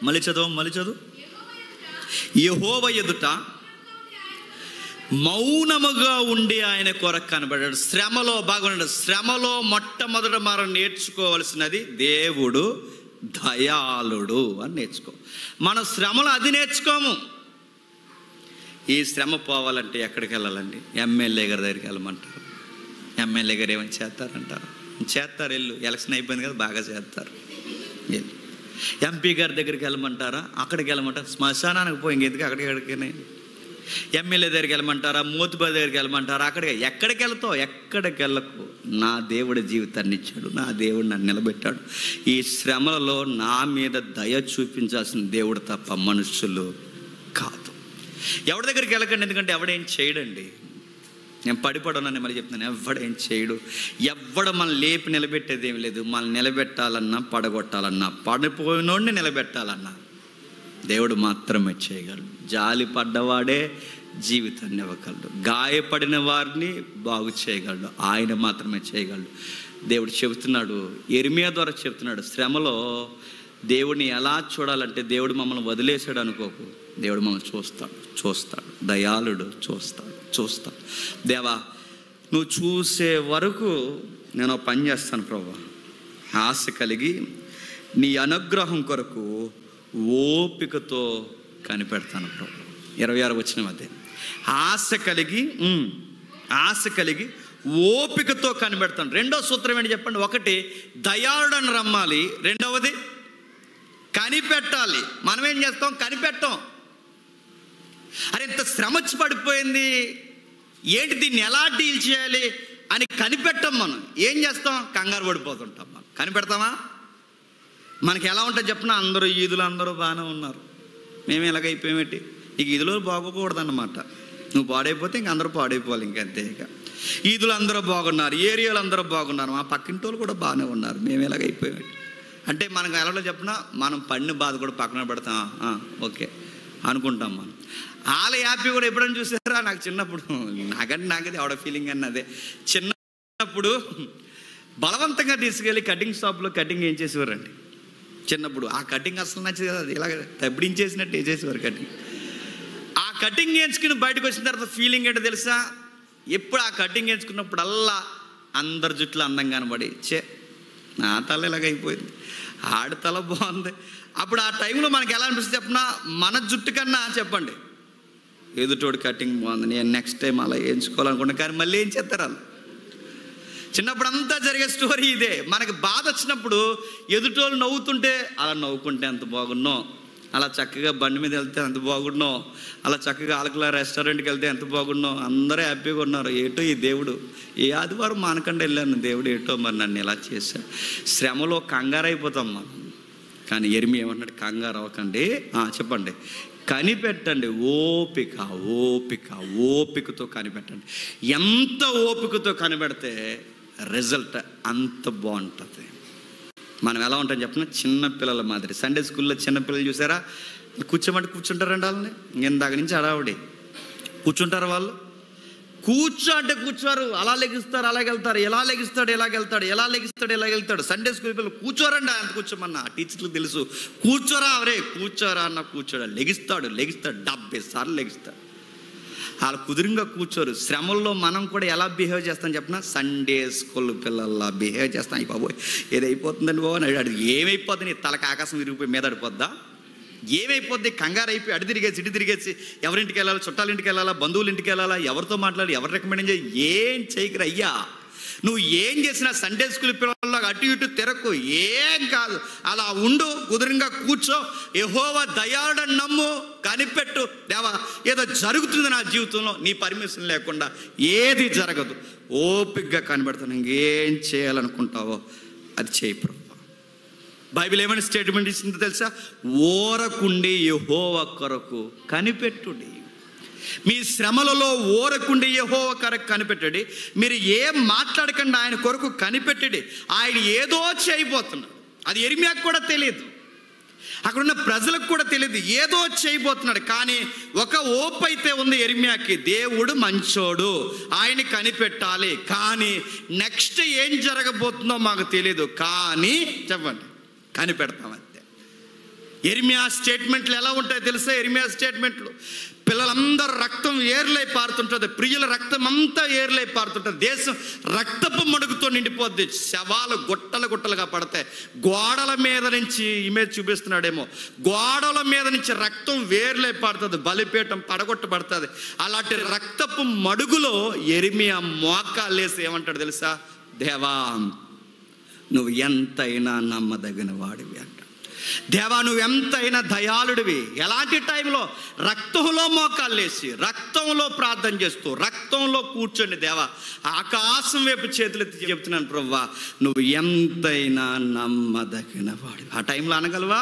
మళ్ళీ చదువు. యెహోవా ఎదుట మౌనముగా ఉండి ఆయన కొరకు కనబడ్డాడు. శ్రమలో బాగున్నాడు. శ్రమలో మొట్టమొదట మనం నేర్చుకోవాల్సినది దేవుడు దయాళుడు అని నేర్చుకో. మన శ్రమలో అది నేర్చుకోము. ఈ శ్రమ పోవాలంటే ఎక్కడికి వెళ్ళాలండి? ఎమ్మెల్యే గారి దగ్గరికి వెళ్ళమంటారు. ఎమ్మెల్యే గారు ఏమని చేస్తారు? వెళ్ళు, ఎలక్షన్ అయిపోయింది కదా, బాగా చేస్తారు. ఎంపీ గారి దగ్గరికి వెళ్ళమంటారా? అక్కడికి వెళ్ళమంటారు. శ్మశానానికి పోయి ఇంకెందుకు అక్కడికి ఎమ్మెల్యే దగ్గరికి వెళ్ళమంటారా, మోతుబారి దగ్గరికి వెళ్ళమంటారా, ఎక్కడికి వెళ్తావు? ఎక్కడికి వెళ్ళకు. నా దేవుడి జీవితాన్ని ఇచ్చాడు, నా దేవుడు నన్ను నిలబెట్టాడు. ఈ శ్రమలలో నా మీద దయ చూపించాల్సిన దేవుడు తప్ప మనుషులు కాదు. ఎవరి దగ్గరికి వెళ్ళకండి, ఎందుకంటే ఎవడేం చేయడండి. నేను పడిపడనని మళ్ళీ చెప్తున్నాను, ఎవడేం చేయడు. ఎవడ మనల్ని లేపి నిలబెట్టేది ఏమి లేదు. మనల్ని నిలబెట్టాలన్నా, పడగొట్టాలన్నా, పడిపోయినోడిని నిలబెట్టాలన్నా దేవుడు మాత్రమే చేయగలడు. జాలి పడ్డవాడే జీవితాన్ని ఇవ్వగలడు. గాయపడిన వారిని బాగు చేయగలడు. ఆయన మాత్రమే చేయగలడు. దేవుడు చెబుతున్నాడు, యిర్మీయా ద్వారా చెబుతున్నాడు, శ్రమలో దేవుడిని ఎలా చూడాలంటే, దేవుడు మమ్మల్ని వదిలేసాడు అనుకోకు. దేవుడు మమ్మల్ని చూస్తాడు. దయాళుడు, చూస్తాడు. దేవా, నువ్వు చూసే వరకు నేను పని చేస్తాను ప్రభువా. ఆశ కలిగి నీ అనుగ్రహం కొరకు ఓపికతో కనిపెడతాను ప్రభు. 26 వచనం అదే. ఆశ కలిగి ఓపికతో కనిపెడతాను. రెండో సూత్రం ఏంటి చెప్పండి? ఒకటి, దయాళుడని రమ్మాలి. రెండవది, కనిపెట్టాలి. మనం ఏం చేస్తాం? కనిపెట్టాం. అరే, ఇంత శ్రమ వచ్చి పడిపోయింది, ఏంటి దీన్ని ఎలా డీల్ చేయాలి అని కనిపెట్టాం. మనం ఏం చేస్తాం? కంగారు పడిపోతుంటాం. మనం కనిపెడతామా? మనకి ఎలా ఉంటుంది చెప్పిన, అందరూ ఈదులు అందరూ బాగానే ఉన్నారు, మేము ఎలాగైపోయామేంటి? ఇక ఈదులో బాగోకూడదన్నమాట. నువ్వు పాడైపోతే ఇంక అందరూ పాడైపోవాలి, ఇంకంతే. ఇక ఈదులు అందరూ బాగున్నారు, ఏరియాలు అందరూ బాగున్నారు, మా పక్కింటి వాళ్ళు కూడా బాగానే ఉన్నారు, మేము ఎలాగైపోయామేంటి అంటే మనకు ఎలా చెప్పిన, మనం పడిన బాధ కూడా పక్కన పెడతాం. ఓకే అనుకుంటాం. మనం వాళ్ళ హ్యాపీ కూడా ఎప్పుడైనా చూసారా? నాకు చిన్నప్పుడు, నాకది ఆవిడ ఫీలింగ్ అన్నదే. చిన్నప్పుడు బలవంతంగా తీసుకెళ్ళి కటింగ్ షాప్లో కటింగ్ ఏం చేసేవారండి చిన్నప్పుడు. ఆ కటింగ్ అసలు నచ్చదు కదా, ఇలాగ తబ్బిడించేసినట్టు వేసేసేవారు కటింగ్. ఆ కటింగ్ వేయించుకుని బయటకు వచ్చిన తర్వాత ఫీలింగ్ ఏంటో తెలుసా? ఎప్పుడు ఆ కటింగ్ వేయించుకున్నప్పుడల్లా అందరి జుట్లు అందంగా కనబడి, నా తల ఇలాగైపోయింది, ఆడి తల బాగుంది. అప్పుడు ఆ టైంలో మనకి ఎలా అనిపిస్తుంది చెప్పినా, మన జుట్టు కన్నా చెప్పండి ఎదుటోడు కటింగ్ బాగుంది, నేను నెక్స్ట్ టైం అలా వేయించుకోవాలనుకున్నా. కానీ మళ్ళీ ఏం చేస్తారు వాళ్ళు? చిన్నప్పుడు అంతా జరిగే స్టోరీ ఇదే. మనకి బాధ వచ్చినప్పుడు ఎదుటోళ్ళు నవ్వుతుంటే అలా నవ్వుకుంటే ఎంత బాగున్నో, అలా చక్కగా బండి మీద వెళ్తే ఎంత బాగున్నో, అలా చక్కగా ఆలకల రెస్టారెంట్కి వెళ్తే ఎంత బాగున్నో, అందరూ హ్యాపీగా ఉన్నారు. ఏటో ఈ దేవుడు ఏ ఆదివారం మానకుండా వెళ్ళాను, దేవుడు ఏటో మరి నన్ను ఇలా చేశాడు. శ్రమలో కంగారు అయిపోతాం మనం. కానీ యిర్మీయా ఏమన్నాడు? కంగారు అవ్వకండి, చెప్పండి, కనిపెట్టండి. ఓపికతో కనిపెట్టండి. ఎంత ఓపికతో కనిపెడితే రిజల్ట్ అంత బాగుంటుంది. మనం ఎలా ఉంటాం చెప్పిన, చిన్నపిల్లల మాదిరి. సండే స్కూల్లో చిన్నపిల్లలు చూసారా? కూర్చోమంటే కూర్చుంటారండి. వాళ్ళని ఇందాక నుంచి హడావుడి కూర్చుంటారు. వాళ్ళు అంటే కూర్చోరు, అలా లెగిస్తారు, అలాగెళ్తారు, ఎలా లెగిస్తాడు ఎలాగెళ్తాడు. సండే స్కూల్ పిల్లలు కూర్చోరండి, అంత కూర్చోమన్నా. టీచర్లకు తెలుసు, కూర్చోరా అన్న కూర్చోడా, లెగిస్తాడు 70 సార్లు లెగిస్తాడు. వాళ్ళు కుదురుగా కూర్చోరు. శ్రమల్లో మనం కూడా ఎలా బిహేవ్ చేస్తాం చెప్పిన, సండే స్కూల్ పిల్లల్లా బిహేవ్ చేస్తాం. అయిపోయి ఏదైపోతుందండి బాబు అని అడిగాడు. ఏమైపోతుంది? నీ తలకు ఆకాశం విరిగిపోయి మీద పడిపోద్దా? ఏమైపోద్ది? కంగారు అయిపోయి అడి తిరిగేసి ఇటు తిరిగేసి ఎవరింటికి వెళ్ళాలా, చుట్టాల ఇంటికి వెళ్ళాలా, బంధువుల ఇంటికి వెళ్ళాలా, ఎవరితో మాట్లాడాలి, ఎవరు రికమెండ్ చేయాలి, ఏం చేయకరా అయ్యా. నువ్వు ఏం చేసినా సండే స్కూల్ పిల్లల్లాగా అటు ఇటు తిరక్కు, ఏం కాదు. అలా ఉండు, కుదురుగా కూర్చో, యెహోవా దయాళుడని నమ్ము, కనిపెట్టు. దేవా, ఏదో జరుగుతుంది నా జీవితంలో, నీ పర్మిషన్ లేకుండా ఏది జరగదు. ఓపికగా కనిపెడతాను. ఇంకేం చేయాలనుకుంటావో అది చేయి ప్రభు. బైబిల్ ఏమైనా స్టేట్మెంట్ ఇచ్చిందో తెలుసా? ఓరకుండి యెహోవా కొరకు కనిపెట్టుడి. మీ శ్రమలలో ఓరకుండి యెహోవా కొరకు కనిపెట్టండి. మీరు ఏం మాట్లాడకండి, ఆయన కొరకు కనిపెట్టండి. ఆయన ఏదో చేయబోతున్నాడు. అది యిర్మీయాకు కూడా తెలియదు, అక్కడున్న ప్రజలకు కూడా తెలియదు. ఏదో చేయబోతున్నాడు. కానీ ఒక ఓపు అయితే ఉంది యిర్మీయాకి, దేవుడు మంచోడు, ఆయన కనిపెట్టాలి. కానీ నెక్స్ట్ ఏం జరగబోతుందో మాకు తెలియదు, కానీ చెప్పండి కనిపెడతామంతే. యిర్మీయా స్టేట్మెంట్లు ఎలా ఉంటాయో తెలుసా? యిర్మీయా స్టేట్మెంట్లు, పిల్లలందరూ రక్తం ఏర్లై పారుతుంటుంది, ప్రియుల రక్తం అంతా ఏర్లై పారుతుంటుంది, దేశం రక్తపు మడుగుతో నిండిపోద్ది, శవాలు గుట్టలుగా పడతాయి. గోడల మీద నుంచి ఇమేజ్ చూపిస్తున్నాడేమో, గోడల మీద నుంచి రక్తం వేర్లై పారుతుంది, బలిపీఠం పడగొట్టబడుతుంది. అలాంటి రక్తపు మడుగులో యిర్మీయా మోకాళ్ళేసి ఏమంటాడు తెలుసా? దేవా, నువ్వు ఎంతైనా నమ్మదగిన వాడివి అంట. దేవా నువ్వు ఎంతైనా దయాళుడివి. ఎలాంటి టైంలో? రక్తంలో మోకాళ్ళేసి, రక్తంలో ప్రార్థన చేస్తూ, రక్తంలో కూర్చొని దేవా ఆకాశం వైపు చేతులెత్తి చెప్తున్నాను ప్రభువా నువ్వు ఎంతైనా నమ్మదగిన వాడు. ఆ టైంలో అనగలవా?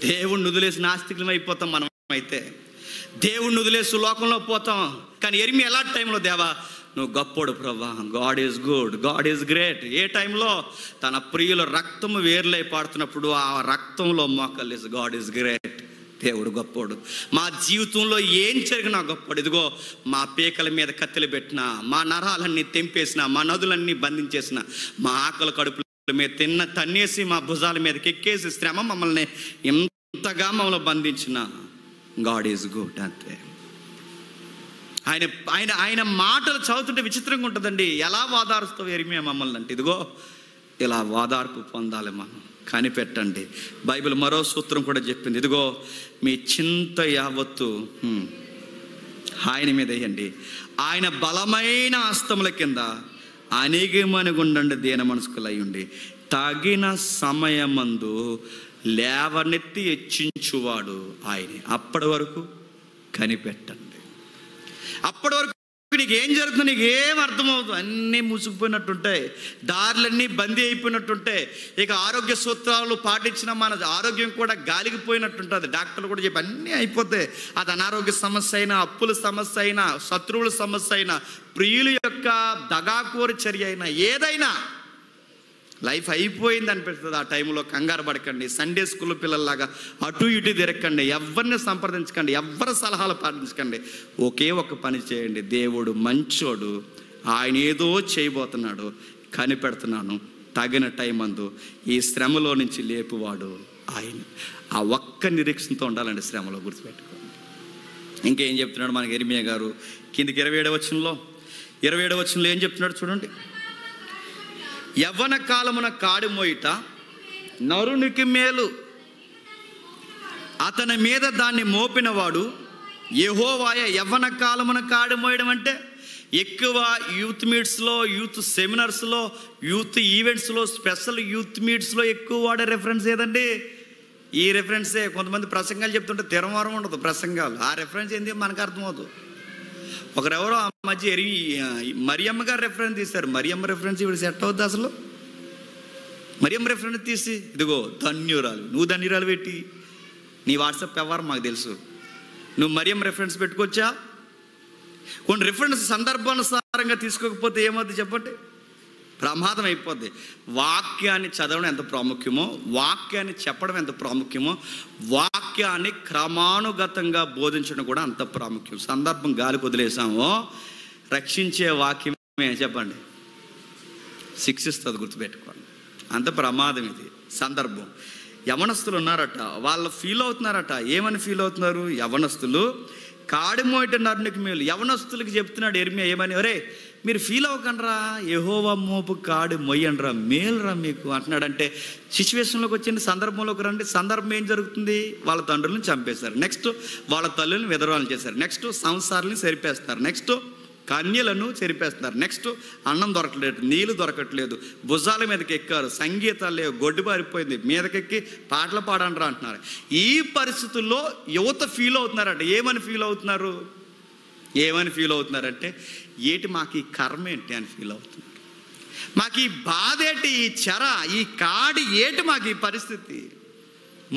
దేవుణ్ణి వదిలేసి నాస్తికులం అయిపోతాం మనం. అయితే దేవుణ్ణి వదిలేసి లోకంలో పోతాం. కానీ యెరెమీయా ఎలాంటి టైంలో? దేవా నువ్వు గొప్పోడు ప్రభువా, God is good, God is great. ఏ టైంలో? తన ప్రియుల రక్తము వేర్లై పాడుతున్నప్పుడు ఆ రక్తంలో మోకాళ్ళేసి గాడ్ ఈజ్ గ్రేట్, దేవుడు గొప్పోడు. మా జీవితంలో ఏం జరిగినా గొప్పోడు. ఇదిగో మా పీకల మీద కత్తిలు పెట్టినా, మా నరాలన్నీ తెంపేసిన, మా నదులన్నీ బంధించేసిన, మా ఆకలి కడుపుల మీద తన్నేసి మా భుజాల మీదకి ఎక్కేసి శ్రమ మమ్మల్ని ఎంతగా మమ్మల్ని బంధించిన గాడ్ ఈజ్ గుడ్. అంతే. ఆయన ఆయన ఆయన మాటలు చదువుతుంటే విచిత్రంగా ఉంటుందండి. ఎలా వాదారుస్తావు యెరెమీయా మమ్మల్ని అంటే, ఇదిగో ఇలా వాదార్పు పొందాలి మనం. కనిపెట్టండి. బైబిల్ మరో సూత్రం కూడా చెప్పింది. ఇదిగో మీ చింత యావత్తు ఆయన మీద వేయండి, ఆయన బలమైన హస్తముల కింద అణిగిమణిగుండండి, దీన మనస్కులై ఉండి తగిన సమయమందు లేవనెత్తి హెచ్చించువాడు ఆయనే. అప్పటి వరకు కనిపెట్టండి. అప్పటి వరకు నీకు ఏం జరుగుతుందో నీకు ఏం అర్థమవుతుంది? అన్నీ మూసుకుపోయినట్టుంటాయి, దారులన్నీ బందీ అయిపోయినట్టుంటాయి. ఇక ఆరోగ్య సూత్రాలు పాటించిన మన ఆరోగ్యం కూడా గాలిగిపోయినట్టుంటుంది. డాక్టర్లు కూడా చెప్పి అన్నీ అయిపోతాయి. అది అనారోగ్య సమస్య అయినా, అప్పుల సమస్య అయినా, శత్రువుల సమస్య అయినా, ప్రియుల యొక్క దగాకోరి చర్య అయినా, ఏదైనా లైఫ్ అయిపోయింది అనిపిస్తుంది. ఆ టైంలో కంగారు పడకండి. సండే స్కూల్ పిల్లల్లాగా అటు ఇటు తిరగకండి. ఎవరిని సంప్రదించకండి, ఎవరి సలహాలు పాటించకండి. ఒకే ఒక పని చేయండి. దేవుడు మంచోడు, ఆయన ఏదో చేయబోతున్నాడు, కనిపెడుతున్నాను, తగిన టైం అందు ఈ శ్రమలో నుంచి లేపువాడు ఆయన. ఆ ఒక్క నిరీక్షణతో ఉండాలండి శ్రమలో, గుర్తుపెట్టుకోండి. ఇంకేం చెప్తున్నాడు మనకి యెరెమీయా గారు? కిందికి 27వ వచనంలో ఏం చెప్తున్నాడు చూడండి. యవ్వన కాలమున కాడి మోయిట నరునికి మేలు, అతని మీద దాన్ని మోపినవాడు యెహోవాయే. యవ్వన కాలమున కాడి మోయడం అంటే ఎక్కువ యూత్ మీట్స్లో, యూత్ సెమినార్స్లో, యూత్ ఈవెంట్స్లో, స్పెషల్ యూత్ మీట్స్లో ఎక్కువ వాడే రెఫరెన్స్ ఏదండి? ఈ రెఫరెన్సే. కొంతమంది ప్రసంగాలు చెప్తుంటే తిరమారం ఉండదు ప్రసంగాలు. ఆ రెఫరెన్స్ ఏంది మనకు అర్థమవుతుంది. ఒకరెవరో ఆ మధ్య మరియమ్మ గారు రెఫరెన్స్ తీశారు. మరియమ్మ రెఫరెన్స్ ఇప్పుడు సెట్ అవుద్ది అసలు? మరియమ్మ రెఫరెన్స్ తీసి ఇదిగో ధన్యురాలు, నువ్వు ధన్యురాలు పెట్టి నీ వాట్సాప్ వ్యవహారం మాకు తెలుసు. నువ్వు మరియమ్మ రెఫరెన్స్ పెట్టుకోవచ్చా? కొన్ని రెఫరెన్స్ సందర్భానుసారంగా తీసుకోకపోతే ఏమవుతుంది చెప్పండి? ప్రమాదం అయిపోద్ది. వాక్యాన్ని చదవడం ఎంత ప్రాముఖ్యమో, వాక్యాన్ని చెప్పడం ఎంత ప్రాముఖ్యమో, వాక్యాన్ని క్రమానుగతంగా బోధించడం కూడా అంత ప్రాముఖ్యం. సందర్భం గాలికి వదిలేసామో రక్షించే వాక్యమే చెప్పండి శిక్షిస్తుంది, గుర్తుపెట్టుకోండి. అంత ప్రమాదం ఇది సందర్భం. యవనస్తులు ఉన్నారట, వాళ్ళు ఫీల్ అవుతున్నారట. ఏమని ఫీల్ అవుతున్నారు? యవనస్తులు కాడిమోయట నరునికి మేలు. యవనస్తులకి చెప్తున్నాడు యెరెమీయా ఏమని? ఒరే మీరు ఫీల్ అవ్వకండ్రా, యెహోవా మోపు కాడి మొయ్యండ్రా, మేలురా మీకు అంటున్నాడంటే సిచ్యువేషన్లోకి వచ్చింది, సందర్భంలోకి రండి. సందర్భం ఏం జరుగుతుంది? వాళ్ళ తండ్రులను చంపేశారు, నెక్స్ట్ వాళ్ళ తల్లులను విధవరాలను చేశారు, నెక్స్ట్ సంసారాలను చెరిపేస్తారు, నెక్స్ట్ కన్యలను చెరిపేస్తున్నారు, నెక్స్ట్ అన్నం దొరకలేదు, నీళ్ళు దొరకట్లేదు, భుజాల మీదకి ఎక్కారు, సంగీతాలు లేవు, గొడ్డు పారిపోయింది, మీదకెక్కి పాటలు పాడండ్రా అంటున్నారు. ఈ పరిస్థితుల్లో యువత ఫీల్ అవుతున్నారంట. ఏమని ఫీల్ అవుతున్నారంటే ఏటి మాకు ఈ కర్మ ఏంటి అని ఫీల్ అవుతున్నారు. మాకు ఈ బాధ ఏంటి, ఈ చెర, ఈ కాడి ఏటి, మాకు ఈ పరిస్థితి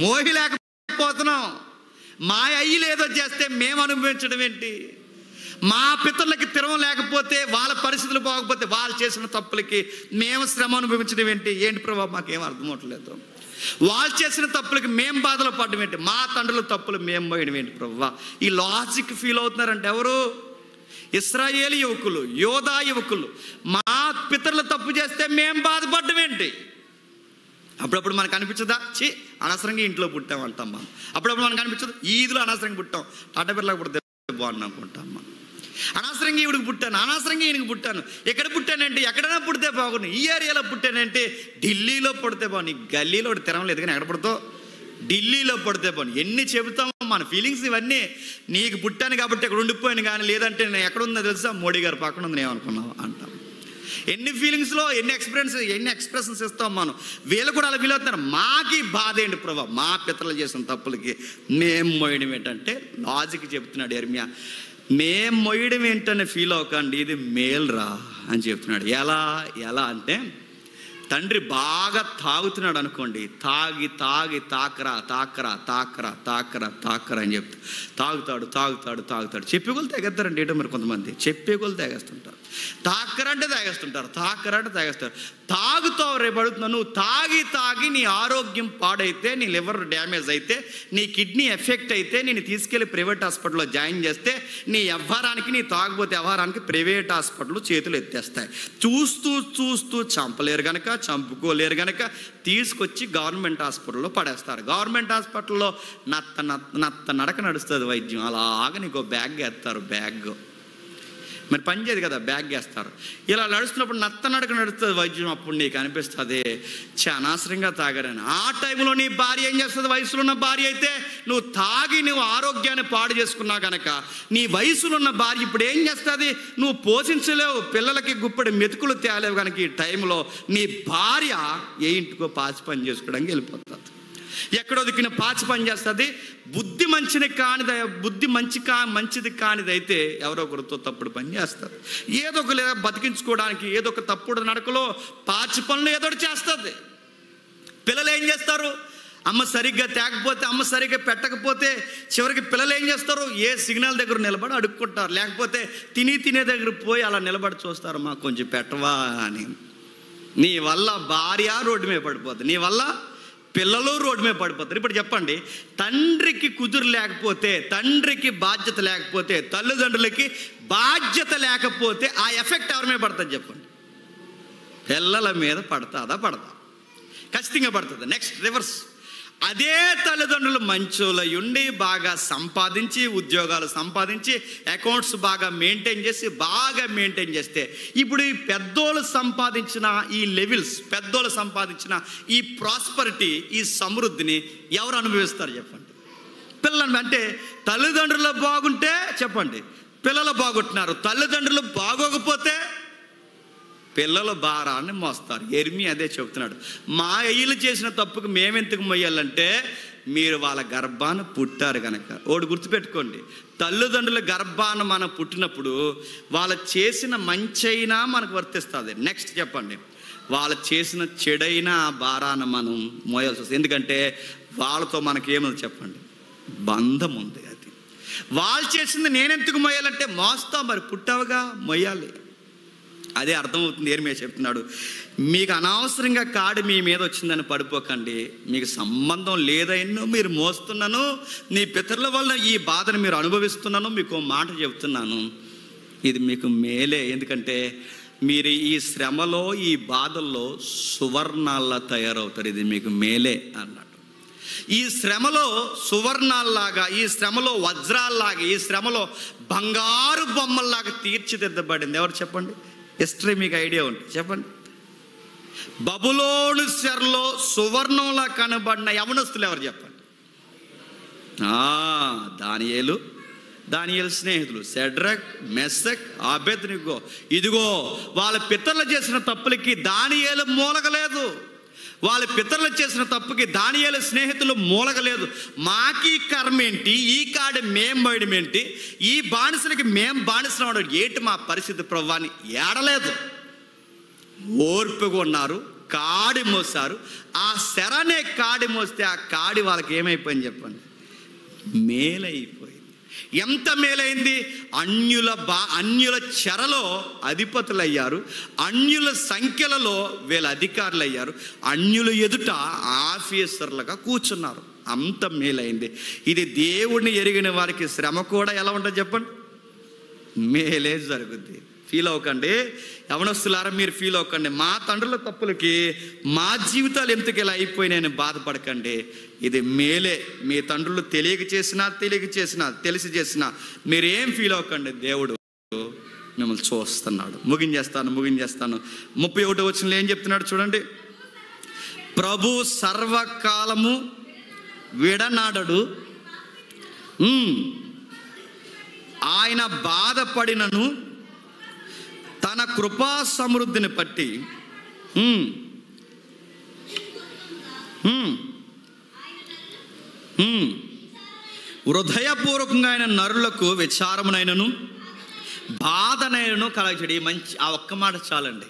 మోహిలేకపోతున్నాం. మా అయ్యి లేదో చేస్తే మేము అనుభవించడం ఏంటి? మా పితరులకి తిరగం లేకపోతే, వాళ్ళ పరిస్థితులు బాగపోతే వాళ్ళు చేసిన తప్పులకి మేము శ్రమ అనుభవించడం ఏంటి? ఏంటి ప్రభావ మాకేం అర్థం అవట్లేదు. వాళ్ళు చేసిన తప్పులకి మేము బాధలు పడడం ఏంటి? మా తండ్రుల తప్పులు మేము పోయడం ఏంటి ప్రభావ? ఈ లాజిక్ ఫీల్ అవుతున్నారంటే ఎవరు? ఇశ్రాయేలు యువకులు, యోధా యువకులు. మా పితరులు తప్పు చేస్తే మేము బాధపడడం ఏంటి? అప్పుడప్పుడు మనకు అనిపించదా, అనవసరంగా ఇంట్లో పుట్టామంటాం మనం. అప్పుడప్పుడు మనకు అనిపించదు, ఈదులో అనవసరంగా పుట్టాం, టాటాపిల్లకి పుడితే బాగున్నా అనుకుంటాం మనం. అనవసరంగా ఈవిడికి పుట్టాను, అనవసరంగా ఈయనకి పుట్టాను. ఎక్కడ పుట్టానంటే ఎక్కడైనా పుడితే బాగుండు, ఈ ఏరియాలో పుట్టానంటే ఢిల్లీలో పుడితే బాగుంది. గల్లీలో తిరగలేదు కానీ ఎక్కడ పుడతావు? ఢిల్లీలో పుడితే బాగుంది. ఎన్ని చెబుతాము మన ఫీలింగ్స్ ఇవన్నీ. నీకు పుట్టాను కాబట్టి ఇక్కడ ఉండిపోయాను, కానీ లేదంటే నేను ఎక్కడుందో తెలుసా? మోడీ గారు పక్కన ఉంది, ఏమనుకున్నావు అంటాం. ఎన్ని ఫీలింగ్స్లో ఎన్ని ఎక్స్ప్రెషన్స్ ఇస్తాం మనం. వీళ్ళు కూడా అలా ఫీల్ అవుతున్నారు. మాకి బాధ ఏంటి ప్రభా, మా పితరులు చేసిన తప్పులకి మేము మోయడం ఏంటంటే లాజిక్ చెప్తున్నాడు యెర్మీయా. మేము మోయడం ఏంటని ఫీల్ అవ్వకండి, ఇది మేల్రా అని చెప్తున్నాడు. ఎలా అంటే తండ్రి బాగా తాగుతున్నాడు అనుకోండి, తాగి తాకరా అని చెప్తాడు. చెప్పేగోళ్ళు తాగేస్తారండి. ఏంటో మరి కొంతమంది చెప్పేగోళ్ళు తాగేస్తుంటారు. తాగేస్తారు. తాగుతావు రేపు అడుగుతున్నావు. నువ్వు తాగి నీ ఆరోగ్యం పాడైతే, నీ లివర్ డ్యామేజ్ అయితే, నీ కిడ్నీ ఎఫెక్ట్ అయితే, నేను తీసుకెళ్ళి ప్రైవేట్ హాస్పిటల్లో జాయిన్ చేస్తే, నీ వ్యవహారానికి, నీ తాగుబోతే వ్యవహారానికి ప్రైవేట్ హాస్పిటల్ చేతులు ఎత్తేస్తాయి. చూస్తూ చంపలేరు గనక, చంపుకోలేరు గనక తీసుకొచ్చి గవర్నమెంట్ హాస్పిటల్లో పడేస్తారు. గవర్నమెంట్ హాస్పిటల్లో నత్త నడక నడుస్తుంది వైద్యం. అలాగా నీకు బ్యాగ్ వేస్తారు. బ్యాగ్ మరి పని చేయదు కదా, బ్యాగ్ వేస్తారు. ఇలా నడుస్తున్నప్పుడు నత్త నడక నడుస్తుంది వైద్యం. అప్పుడు నీకు అనిపిస్తుంది అనవసరంగా తాగారని. ఆ టైంలో నీ భార్య ఏం చేస్తుంది? వయసులో ఉన్న భార్య అయితే నువ్వు తాగి నువ్వు ఆరోగ్యాన్ని పాడు చేసుకున్నావు కనుక నీ వయసులో ఉన్న భార్య ఇప్పుడు ఏం చేస్తుంది? నువ్వు పోషించలేవు, పిల్లలకి గుప్పడి మెతుకులు తేలేవు కనుక ఈ టైంలో నీ భార్య ఏ ఇంటికో పాచి పని చేసుకోవడానికి వెళ్ళిపోతుంది. ఎక్కడో దిక్కిన పాచి పని చేస్తుంది. బుద్ధి మంచిది కానిదైతే ఎవరో ఒకరితో తప్పుడు పని చేస్తారు. ఏదో ఒక లేదా బతికించుకోవడానికి ఏదో ఒక తప్పుడు నడకలో పాచి పనులు ఏదో చేస్తుంది. పిల్లలు ఏం చేస్తారు? అమ్మ సరిగ్గా తేకపోతే, అమ్మ సరిగ్గా పెట్టకపోతే చివరికి పిల్లలు ఏం చేస్తారు? ఏ సిగ్నల్ దగ్గర నిలబడి అడుక్కుంటారు. లేకపోతే తినే దగ్గర పోయి అలా నిలబడి చూస్తారు, మాకు కొంచెం పెట్టవా అని. నీ వల్ల భార్య రోడ్డు మీద పడిపోతుంది, నీ వల్ల పిల్లలు రోడ్డు మీద పడిపోతారు. ఇప్పుడు చెప్పండి, తండ్రికి కుదురు లేకపోతే, తండ్రికి బాధ్యత లేకపోతే, తల్లిదండ్రులకి బాధ్యత లేకపోతే ఆ ఎఫెక్ట్ ఎవరి మీద పడుతుంది చెప్పండి? పిల్లల మీద పడతా? ఖచ్చితంగా పడుతుంది. Next reverse. అదే తల్లిదండ్రులు మంచోళ్ళ ఉండి బాగా సంపాదించి, ఉద్యోగాలు సంపాదించి, అకౌంట్స్ బాగా మెయింటైన్ చేస్తే ఇప్పుడు ఈ పెద్దోళ్ళు సంపాదించిన ఈ లెవెల్స్, పెద్దోళ్ళు సంపాదించిన ఈ ప్రాస్పరిటీ, ఈ సమృద్ధిని ఎవరు అనుభవిస్తారు చెప్పండి? పిల్లలు. అంటే తల్లిదండ్రులు బాగుంటే చెప్పండి పిల్లలు బాగుంటున్నారు, తల్లిదండ్రులు బాగోకపోతే పిల్లల భారాన్ని మోస్తారు. యెర్మీయా అదే చెబుతున్నాడు. మా అయ్యలు చేసిన తప్పుకు మేమెందుకు మొయ్యాలంటే మీరు వాళ్ళ గర్భాన పుట్టారు కనుక. ఒకటి గుర్తుపెట్టుకోండి, తల్లిదండ్రుల గర్భాన మనం పుట్టినప్పుడు వాళ్ళు చేసిన మంచైనా మనకు వర్తిస్తుంది. నెక్స్ట్ చెప్పండి, వాళ్ళు చేసిన చెడైనా ఆ భారాన్ని మనం మోయాల్సి వస్తుంది. ఎందుకంటే వాళ్ళతో మనకేమని చెప్పండి, బంధం ఉంది. అది వాళ్ళు చేసింది నేనెందుకు మొయ్యాలంటే మోస్తా, మరి పుట్టావుగా మొయ్యాలి. అదే అర్థమవుతుంది. యెర్మీయా చెప్తున్నాడు, మీకు అనవసరంగా కాడి మీ మీద వచ్చిందని పడిపోకండి. మీకు సంబంధం లేదైనా మీరు మోస్తున్నాను, నీ పితరుల వల్ల ఈ బాధను మీరు అనుభవిస్తున్నాను. మీకు మాట చెప్తున్నాను, ఇది మీకు మేలే. ఎందుకంటే మీరు ఈ శ్రమలో, ఈ బాధల్లో సువర్ణాల్లా తయారవుతారు. ఇది మీకు మేలే అన్నాడు. ఈ శ్రమలో సువర్ణాల్లాగా, ఈ శ్రమలో వజ్రాల్లాగా, ఈ శ్రమలో బంగారు బొమ్మల్లాగా తీర్చిదిద్దబడింది. ఎవరు చెప్పండి? హిస్టరీ మీకు ఐడియా ఉంటుంది చెప్పండి. బబులోను చెరలో సువర్ణంలా కనబడిన యవనస్తులు ఎవరు చెప్పండి? దానియేలు స్నేహితులు షడ్రక్, మెషక్, అబేద్నెగో. ఇదిగో వాళ్ళ పితరులు చేసిన తప్పులకి దానియేలు మూలగలేదు. వాళ్ళ పితరులు చేసిన తప్పుకి దానియేలు స్నేహితులు మూలగలేదు. మాకీ కర్మ ఏంటి? ఈ కాడి మేం పోయడం ఏంటి? ఈ బానిసలకి మేం బానిసలు ఏంటి మా పరిస్థితి ప్రభువాని ఏడలేదు. ఓర్పుగా ఉన్నారు, కాడి మోసారు. ఆ శరనే కాడి మోస్తే ఆ కాడి వాళ్ళకి ఏమైపోయింది చెప్పండి? మేలైపోయింది. ఎంత మేలైంది? అన్యుల చెరలో అధిపతులు అయ్యారు, అన్యుల సంఖ్యలలో వీళ్ళ అధికారులు అయ్యారు, అన్యుల ఎదుట ఆఫీసర్లుగా కూర్చున్నారు. అంత మేలైంది. ఇది దేవుడిని ఎరిగిన వారికి శ్రమ కూడా ఎలా ఉంటుంది చెప్పండి? మేలే జరుగుద్ది. ఫీల్ అవ్వకండి యవనస్తులారా, మీరు ఫీల్ అవ్వకండి. మా తండ్రుల తప్పులకి మా జీవితాలు ఎందుకు ఇలా అయిపోయినాయని బాధపడకండి. ఇది మేలే. మీ తండ్రులు తెలిసి చేసినా మీరేం ఫీల్ అవ్వకండి. దేవుడు మిమ్మల్ని చూస్తున్నాడు. ముగించేస్తాను 31వ వచనంలో ఏం చెప్తున్నాడు చూడండి. ప్రభు సర్వకాలము విడనాడడు, ఆయన బాధపడినను తన కృపా సమృద్ధిని బట్టి హృదయపూర్వకంగా ఆయన నరులకు విచారమునైనను బాధనైనను కలగచేయడు. మంచి ఆ ఒక్క మాట చాలండి,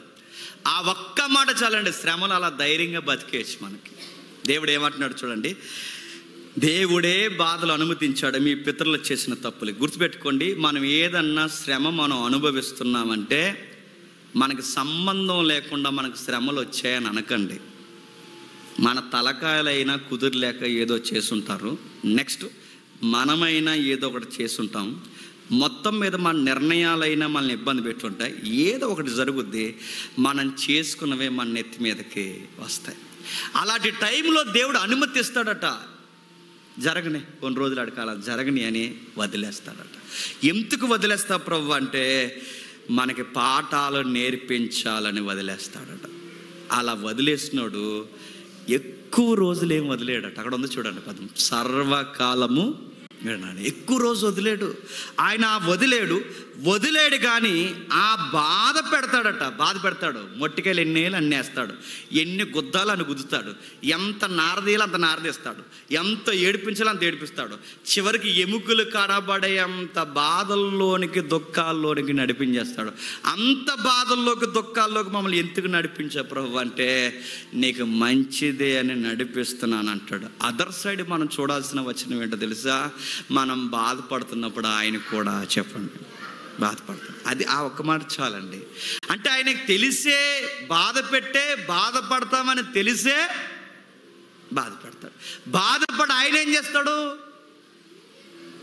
ఆ ఒక్క మాట చాలండి. శ్రమలు అలా ధైర్యంగా బతికేయచ్చు మనకి. దేవుడు ఏమంటున్నాడు చూడండి, దేవుడే బాధలు అనుమతించాడు మీ పితరులు చేసిన తప్పులు. గుర్తుపెట్టుకోండి, మనం ఏదన్నా శ్రమ మనం అనుభవిస్తున్నామంటే మనకి సంబంధం లేకుండా మనకు శ్రమలు వచ్చాయని అనకండి. మన తలకాయలైనా కుదురులేక ఏదో చేసుంటారు, నెక్స్ట్ మనమైనా ఏదో ఒకటి చేసుంటాం, మొత్తం మీద మన నిర్ణయాలైనా మనల్ని ఇబ్బంది పెట్టుంటాయి, ఏదో ఒకటి జరుగుద్ది, మనం చేసుకున్నవే మన నెత్తి మీదకి వస్తాయి. అలాంటి టైంలో దేవుడు అనుమతిస్తాడట, జరగని కొన్ని రోజులు అడకాల జరగని అని వదిలేస్తాడట. ఎందుకు వదిలేస్తా ప్రభు అంటే మనకి పాఠాలు నేర్పించాలని వదిలేస్తాడట. అలా వదిలేసినాడు ఎక్కువ రోజులు ఏం వదిలేడట. అక్కడ ఉంది చూడండి పదం, సర్వకాలము విన్నాడు. ఎక్కువ రోజు వదిలేడు ఆయన, వదిలేడు కానీ ఆ బాధ పెడతాడు. మొట్టికాయలు ఎన్నేళ్ళు అన్నేస్తాడు, ఎన్ని గుద్దాలు అని గుద్దుతాడు, ఎంత నారదీయాలో అంత నారదీస్తాడు, ఎంత ఏడిపించాలో అంత ఏడిపిస్తాడు. చివరికి ఎముకలు కడబడే అంత బాధల్లోనికి దుఃఖాల్లోనికి నడిపించేస్తాడు. అంత బాధల్లోకి దుఃఖాల్లోకి మమ్మల్ని ఎందుకు నడిపించా ప్రభు అంటే నీకు మంచిదే అని నడిపిస్తున్నాను అంటాడు. అదర్ సైడ్ మనం చూడాల్సిన వచనం ఏంటో తెలుసా, మనం బాధపడుతున్నప్పుడు ఆయన కూడా చెప్పండి బాధపడతాడు. అది ఆ ఒక్క మాట చాలండి. అంటే ఆయనకు తెలిసే బాధపడతామని తెలిసే బాధపడతాడు. బాధపడి ఆయన ఏం చేస్తాడు,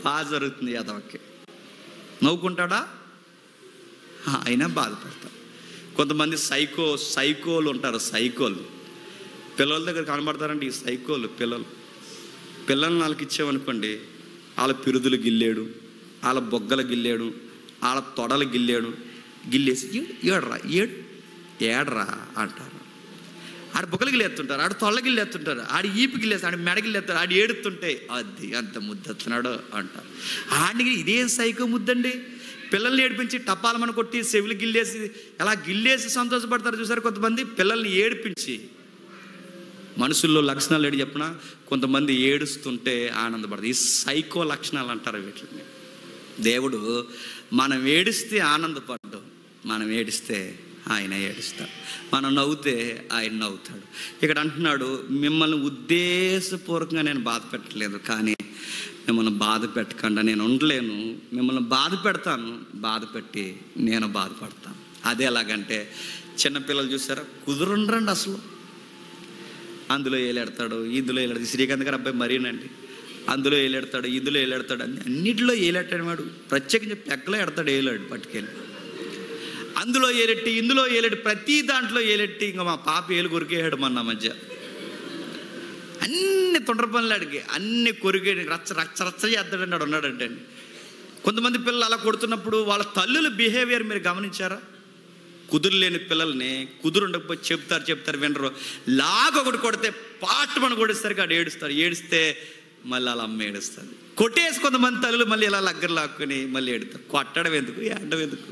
బాధ జరుగుతుంది యాదవకి నవ్వుకుంటాడా, ఆయన బాధపడతాడు. కొంతమంది సైకోలు ఉంటారు. సైకోలు పిల్లల దగ్గర కనబడతారండి. ఈ సైకోలు పిల్లల్ని వాళ్ళకి ఇచ్చామనుకోండి, వాళ్ళ పిరుదులు గిల్లేడు, వాళ్ళ బొగ్గలు గిల్లేడు, వాళ్ళ తొడలు గిల్లేసి ఏడరా అంటారు. ఆడ బొగ్గలు గిల్లేస్తుంటారు, ఆడ తొళ్ళ గిల్లేస్తుంటారు, ఆడ ఈపు గిల్లేస్తారు, ఆడ మెడ గిల్లేస్తారు, ఆడ ఏడుతుంటే అది అంత ముద్దెత్తున్నాడు అంటారు. ఆడికి ఇదేం సైకో ముద్దండి. పిల్లల్ని ఏడిపించి టపాలమని కొట్టి చెవులు గిల్లేసి అలా గిల్లేసి సంతోషపడతారు చూసారు కొంతమంది. పిల్లల్ని ఏడిపించి మనుషుల్లో లక్షణాలు ఏడు చెప్పినా కొంతమంది ఏడుస్తుంటే ఆనందపడతారు. ఈ సైకో లక్షణాలు అంటారు వీటిని. దేవుడు మనం ఏడిస్తే ఆనందపడ్డాం, మనం ఏడిస్తే ఆయన ఏడుస్తాడు, మనం నవ్వుతే ఆయన నవ్వుతాడు. ఇక్కడ అంటున్నాడు, మిమ్మల్ని ఉద్దేశపూర్వకంగా నేను బాధ పెట్టలేదు, కానీ మిమ్మల్ని బాధ పెట్టకుండా నేను ఉండలేను, మిమ్మల్ని బాధ పెడతాను, బాధ పెట్టి నేను బాధపడతాను. అదే ఎలాగంటే చిన్నపిల్లలు చూసారా, కుదురుండ్రండి అసలు, అందులో ఏలాడతాడు, ఇందులో ఏలాడు. శ్రీకాంత్ గారు అబ్బాయి మరీనండి, అందులో ఏలాడతాడు, ఇందులో ఏలాడతాడు, అన్నింటిలో ఏలాడతాడు వాడు. ప్రత్యేకించి పెక్కలో ఎడతాడు, ఏలాడు పట్టుకెళ్ళి, అందులో ఏలెట్టి ఇందులో ఏలెట్టి ప్రతి దాంట్లో ఏలెట్టి. ఇంకా మా పాప ఏలు కొరికేయాడు మొన్న మధ్య, అన్ని తొండర పనులు అడిగి అన్ని కొరికే రచ్చ చేస్తాడండి. ఆడు ఉన్నాడంటే అండి. కొంతమంది పిల్లలు అలా కొడుతున్నప్పుడు వాళ్ళ తల్లుల బిహేవియర్ మీరు గమనించారా? కుదురులేని పిల్లల్ని కుదురుండకపోతే చెప్తారు వినరు, లాగొకటి కొడితే పాటమని కొడేసరికి ఆడు ఏడిస్తే మళ్ళీ అలా అమ్మ ఏడుస్తుంది. కొట్టేసి కొంతమంది తల్లులు మళ్ళీ ఇలా లగ్గర లాక్కుని మళ్ళీ ఏడుతారు. కొట్టడం ఎందుకు, ఏడడం ఎందుకు?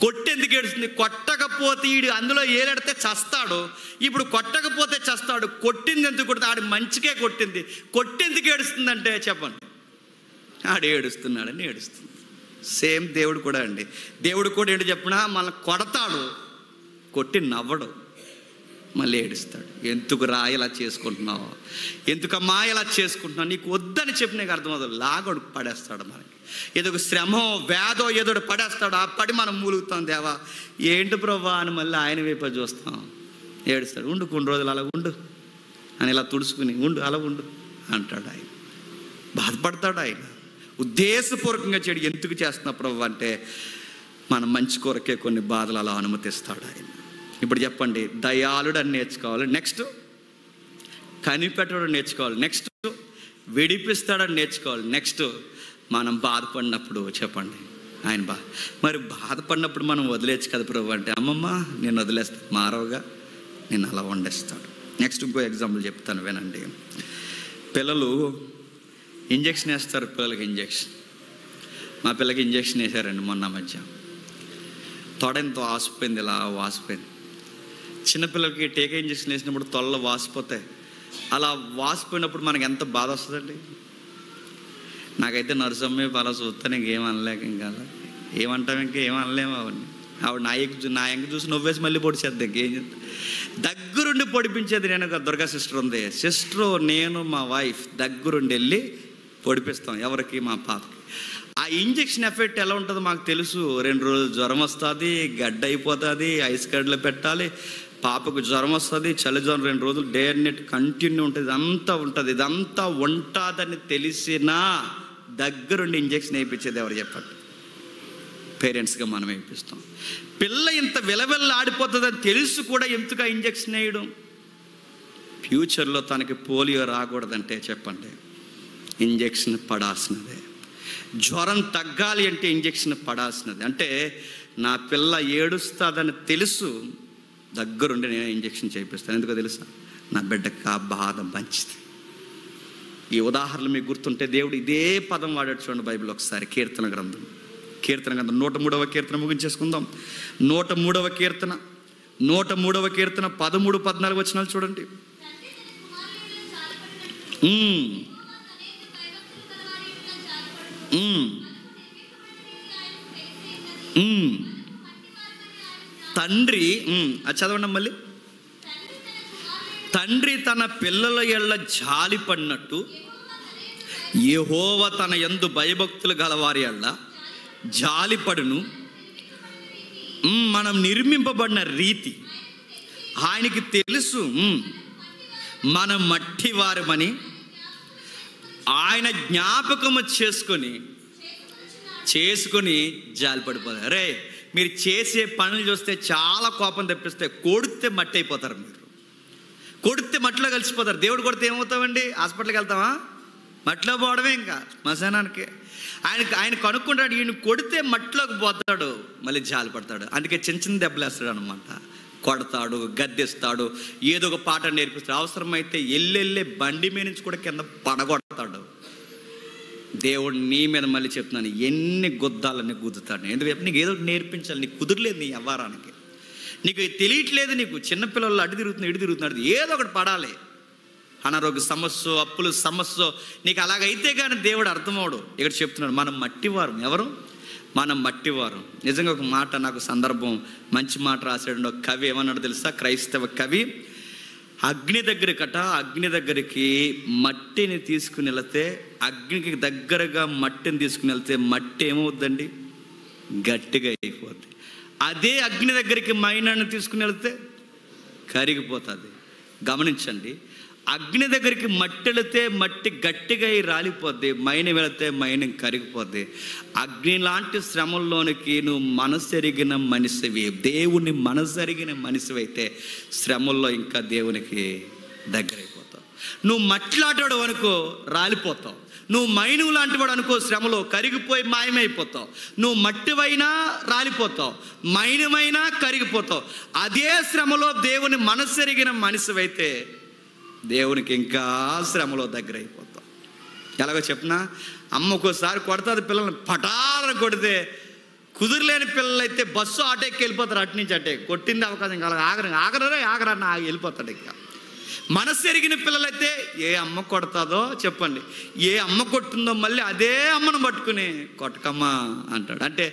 కొట్టెందుకు ఏడుస్తుంది? కొట్టకపోతే ఈడు అందులో ఏలాడితే చస్తాడు, ఇప్పుడు కొట్టకపోతే చస్తాడు. కొట్టింది ఎందుకు కొడితే ఆడు మంచికే కొట్టెందుకు ఏడుస్తుందంటే చెప్పండి, ఆడు ఏడుస్తున్నాడని ఏడుస్తుంది. సేమ్ దేవుడు కూడా అండి. దేవుడు కూడా ఏంటి చెప్పినా మనల్ని కొడతాడు, కొట్టి నవ్వడు, మళ్ళీ ఏడుస్తాడు. ఎందుకు రా ఇలా చేసుకుంటున్నావు, ఎందుకమ్మా ఇలా చేసుకుంటున్నావు, నీకు వద్దని చెప్పి నీకు అర్థమవుతుంది. లాగడు పడేస్తాడు మనకి. ఏదో శ్రమో వ్యాధో ఏదో పడేస్తాడు, ఆ పడి మనం మూలుగుతాం. దేవా ఏంటి ప్రభా అని మళ్ళీ ఆయన వైపు చూస్తాం, ఏడుస్తాడు. ఉండు కొన్ని రోజులు అలా ఉండు అని ఇలా తుడుచుకుని అలా ఉండు అంటాడు. ఆయన బాధపడతాడు. ఆయన ఉద్దేశపూర్వకంగా చెడు ఎందుకు చేస్తున్నా ప్రభు అంటే మన మంచి కొరకే కొన్ని బాధలు అలా అనుమతిస్తాడు ఆయన. ఇప్పుడు చెప్పండి, దయాళుడు అని నేర్చుకోవాలి, నెక్స్ట్ కనిపెట్టడం నేర్చుకోవాలి, నెక్స్ట్ విడిపిస్తాడని నేర్చుకోవాలి, నెక్స్ట్ మనం బాధపడినప్పుడు చెప్పండి ఆయన మరి బాధపడినప్పుడు మనం వదిలేచ్చు కదా ప్రభు అంటే, అమ్మమ్మ నేను వదిలేస్తాను, మారవగా నేను అలా వండేస్తాడు. నెక్స్ట్ ఇంకో ఎగ్జాంపుల్ చెప్తాను వినండి. పిల్లలు ఇంజక్షన్ వేస్తారు, పిల్లలకి ఇంజక్షన్. మా పిల్లకి ఇంజక్షన్ వేసారండి మొన్న మధ్య. తొడ ఎంత వాసిపోయింది, ఇలా వాసిపోయింది. చిన్నపిల్లలకి టీకా ఇంజక్షన్ వేసినప్పుడు తొడలు వాసిపోతాయి. అలా వాసిపోయినప్పుడు మనకి ఎంత బాధ వస్తుందండి. నాకైతే నర్సమ్మే పలా చూస్తాను, ఇంకేం అనలేక ఇంకా ఏమంటాం, ఇంకా ఏం అనలేము. ఆవిడ నా ఎంక చూసి నవ్వేసి మళ్ళీ పొడిచేద్దాం, ఇంకేం చేద్దాం. దగ్గరుండి పొడిపించేది నేను, దుర్గా సిస్టర్ ఉంది. సిస్టరు, నేను, మా వైఫ్ దగ్గరుండి వెళ్ళి పొడిపిస్తాం. ఎవరికి? మా పాపకి. ఆ ఇంజక్షన్ ఎఫెక్ట్ ఎలా ఉంటుందో మాకు తెలుసు. 2 రోజులు జ్వరం వస్తుంది, గడ్డ అయిపోతుంది, ఐస్ గడ్డలు పెట్టాలి. పాపకు జ్వరం వస్తుంది, చలి జ్వరం 2 రోజులు డే అండ్ నైట్ కంటిన్యూ ఉంటుంది. ఇదంతా ఉంటుంది. ఇదంతా ఉంటుందని తెలిసినా దగ్గరుండి ఇంజక్షన్ వేయించేది ఎవరు చెప్పండి? పేరెంట్స్గా మనం వేయిస్తాం. పిల్ల ఇంత విలవిల్ల ఆడిపోతుందని తెలుసు కూడా ఎందుకు ఇంజక్షన్ వేయడం? ఫ్యూచర్లో తనకి పోలియో రాకూడదంటే చెప్పండి, ఇంజక్షన్ పడాల్సినదే. జ్వరం తగ్గాలి అంటే ఇంజక్షన్ పడాల్సినది. అంటే నా పిల్ల ఏడుస్తుందని తెలుసు, దగ్గరుండి నేను ఇంజక్షన్ చేయిస్తాను. ఎందుకో తెలుసా? నా బిడ్డకి ఆ బాధ మంచిది. ఈ ఉదాహరణలు మీకు గుర్తుంటే దేవుడు ఇదే పదం వాడాడు చూడండి బైబిల్ ఒకసారి. కీర్తన గ్రంథం 103వ కీర్తన ముగించేసుకుందాం. 103వ కీర్తన 13, 14 వచనాలు చూడండి. తండ్రి, అది చదవండి మళ్ళీ. తండ్రి తన పిల్లల ఎడల జాలి పడినట్టు యెహోవా తన యందు భయభక్తులు గలవారి ఎడల జాలిపడును. మనం నిర్మింపబడిన రీతి ఆయనకి తెలుసు. మనం మట్టివారమని ఆయన జ్ఞాపకము చేసుకొని జాలిపడిపోతారు. అరే, మీరు చేసే పనులు చూస్తే చాలా కోపం తెప్పిస్తే, కొడితే మట్టి అయిపోతారు. మీరు కొడితే మట్టిలో కలిసిపోతారు. దేవుడు కొడితే ఏమవుతామండి? హాస్పిటల్కి వెళ్తామా? మట్టిలో పోవడమే, ఇంకా శ్మశానానికి. ఆయన కనుక్కుంటాడు, ఈయన కొడితే మట్టిలోకి పోతాడు, మళ్ళీ జాలి పడతాడు. అందుకే చిన్న దెబ్బలు వేస్తాడు అనమాట. కొడతాడు, గద్దెస్తాడు, ఏదో ఒక పాట నేర్పిస్తాడు. అవసరమైతే ఎల్లెళ్ళే బండి మీద నుంచి కూడా కింద పడగొడతాడు. దేవుడు నీ మీద మళ్ళీ చెప్తున్నాను, ఎన్ని గుద్దాలని గుద్దుతాడు. ఎందుకంటే నీకు ఏదో ఒకటి నేర్పించాలి. నీకు కుదరలేదు నీ వ్యవహారానికి, నీకు తెలియట్లేదు. నీకు చిన్నపిల్లలు అటు తిరుగుతున్నా ఇటు తిరుగుతున్నాడు, ఏదో ఒకటి పడాలి. అనారోగ్య సమస్య, అప్పుల సమస్య, నీకు అలాగైతే కానీ దేవుడు అర్థమవడు. ఇక్కడ చెప్తున్నాడు, మనం మట్టివారం. ఎవరు? మనం మట్టివారం. నిజంగా ఒక మాట, నాకు సందర్భం, మంచి మాట రాశాడు ఒక కవి. ఏమన్నాడు తెలుసా? క్రైస్తవ కవి. అగ్ని దగ్గరికి మట్టిని తీసుకుని వెళితే, అగ్నికి దగ్గరగా మట్టిని తీసుకుని వెళ్తే మట్టి ఏమవుద్దండి? గట్టిగా అయిపోద్ది. అదే అగ్ని దగ్గరికి మైనాన్ని తీసుకుని వెళితే కరిగిపోతుంది. గమనించండి, అగ్ని దగ్గరికి మట్టి వెళితే మట్టి గట్టిగా రాలిపోద్ది, మైన వెళితే మైనం కరిగిపోద్ది. అగ్ని లాంటి శ్రమల్లోనికి నువ్వు మనసెరిగిన మనిషివి, దేవుని మనసెరిగిన మనిషివైతే శ్రమల్లో ఇంకా దేవునికి దగ్గరైపోతావు. నువ్వు మట్లాటాడు అనుకో, రాలిపోతావు. నువ్వు మైను లాంటి వాడు అనుకో, శ్రమలో కరిగిపోయి మాయమైపోతావు. నువ్వు మట్టివైనా రాలిపోతావు, మైనమైనా కరిగిపోతావు. అదే శ్రమలో దేవుని మనసెరిగిన మనిషివైతే దేవునికి ఇంకా శ్రమలో దగ్గర అయిపోతాం. ఎలాగో చెప్పినా, అమ్మ ఒక్కోసారి కొడుతుంది పిల్లల్ని, పటాలను కొడితే కుదురులేని పిల్లలైతే బస్సు ఆటో ఎక్కి వెళ్ళిపోతారు. అటు నుంచి అటే కొట్టింది అవకాశం కాదు, ఆగరని ఆగి వెళ్ళిపోతాడు. ఇంకా మనసు ఎరిగిన పిల్లలైతే ఏ అమ్మ కొడతాదో చెప్పండి, ఏ అమ్మ కొట్టిందో మళ్ళీ అదే అమ్మను పట్టుకుని కొట్టకమ్మా అంటాడు. అంటే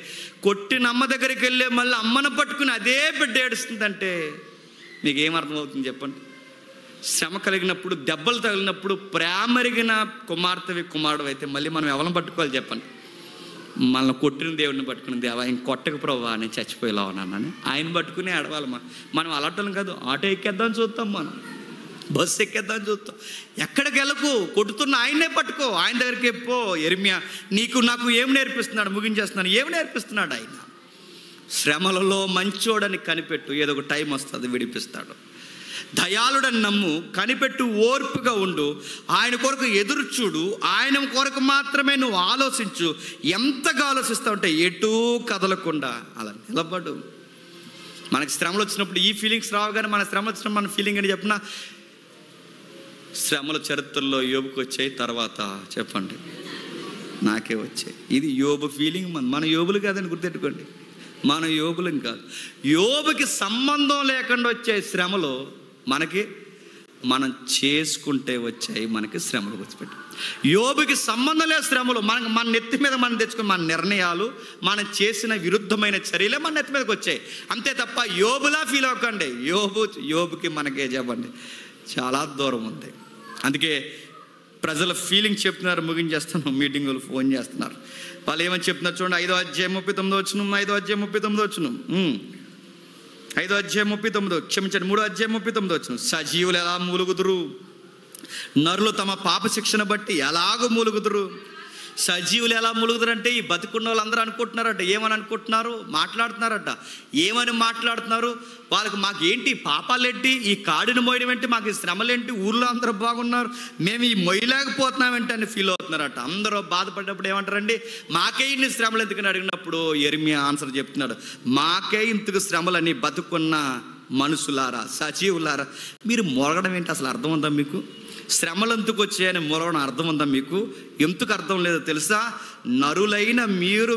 కొట్టిన అమ్మ దగ్గరికి వెళ్ళే మళ్ళీ అమ్మను పట్టుకుని అదే బిడ్డ ఏడుస్తుందంటే మీకు ఏమర్థమవుతుంది చెప్పండి? శ్రమ కలిగినప్పుడు, దెబ్బలు తగిలినప్పుడు ప్రేమరిగిన కుమారుడు అయితే మళ్ళీ మనం ఎవరిని పట్టుకోవాలి చెప్పండి? మనల్ని కొట్టిన దేవుడిని పట్టుకుని, దేవా ఆయన కొట్టక ప్రభా నేను చచ్చిపోయేలా ఉన్నానని ఆయన పట్టుకుని ఆడవాలి. మనం అలాంటి కాదు, ఆటో ఎక్కేద్దామని చూస్తాం, మనం బస్సు ఎక్కేద్దామని చూస్తాం. ఎక్కడికి వెళ్ళకు, కొట్టుతున్న ఆయన్నే పట్టుకో, ఆయన దగ్గరికి ఎప్పో. యెరెమయా నీకు నాకు ఏం నేర్పిస్తున్నాడు? ముగించేస్తున్నాను. ఏం నేర్పిస్తున్నాడు ఆయన? శ్రమలలో మంచోడని కనిపెట్టు, ఏదో ఒక టైం వస్తుంది విడిపిస్తాడు. దయాళుడని నమ్ము, కనిపెట్టు, ఓర్పుగా ఉండు, ఆయన కొరకు ఎదురు చూడు, ఆయన కొరకు మాత్రమే నువ్వు ఆలోచించు. ఎంతగా ఆలోచిస్తావు అంటే ఎటూ కదలకుండా అలా నిలబడు. మనకి శ్రమలు వచ్చినప్పుడు ఈ ఫీలింగ్స్ రావు, కానీ మన శ్రమ వచ్చినప్పుడు మన ఫీలింగ్ అని చెప్పిన శ్రమల చరిత్రలో యోబుకు వచ్చాయి, తర్వాత చెప్పండి నాకే వచ్చాయి. ఇది యోబు ఫీలింగ్. మన యోబులు కాదని గుర్తెట్టుకోండి. మన యోబులం కాదు. యోబుకి సంబంధం లేకుండా వచ్చే శ్రమలు మనకి మనం చేసుకుంటే వచ్చాయి. మనకి శ్రమలు గుర్తుపెట్టి, యోబుకి సంబంధం లేదు శ్రమలు. మన నెత్తి మీద మనం తెచ్చుకుని మన నిర్ణయాలు, మనం చేసిన విరుద్ధమైన చర్యలే మన నెత్తి మీదకి వచ్చాయి అంతే తప్ప యోబులా ఫీల్ అవ్వకండి. యోబుకి మనకే చెప్పండి చాలా దూరం ఉంది. అందుకే ప్రజల ఫీలింగ్ చెప్తున్నారు. ముగించేస్తాను. మీటింగులు ఫోన్ చేస్తున్నారు. వాళ్ళు ఏమని చెప్తున్నారు చూడండి. 5వ అధ్యాయం 39వ వచనం, 3వ అధ్యాయం 39వ వచనం. సజీవులు ఎలా మూలుగుదురు, నరులు తమ పాప శిక్షణ బట్టి ఎలాగో మూలుగుదురు. సజీవులు ఎలా మూలుగుదురంటే ఈ బతికున్న వాళ్ళందరూ అనుకుంటున్నారట. ఏమని అనుకుంటున్నారు? మాట్లాడుతున్నారట. ఏమని మాట్లాడుతున్నారు? వాళ్ళకి మాకేంటి పాపాలేంటి, ఈ కాడిని మోయడం ఏంటి, మాకు ఈ శ్రమలేంటి, ఊర్లో అందరూ బాగున్నారు, మేము ఈ మొయ్యలేకపోతున్నామేంటి అని ఫీల్ అవుతున్నారట. అందరూ బాధపడినప్పుడు ఏమంటారండి, మాకే ఇన్ని శ్రమలు ఎందుకని అడిగినప్పుడు యెరెమీయా ఆన్సర్ చెప్తున్నాడు. మాకే ఇంతకు శ్రమలని బతుకున్న మనుషులారా, సజీవులారా, మీరు మొరగడం ఏంటి? అసలు అర్థం ఉందా మీకు? శ్రమలు ఎందుకు వచ్చాయని మొరవడం అర్థం ఉందా మీకు? ఎందుకు అర్థం లేదో తెలుసా? నరులైన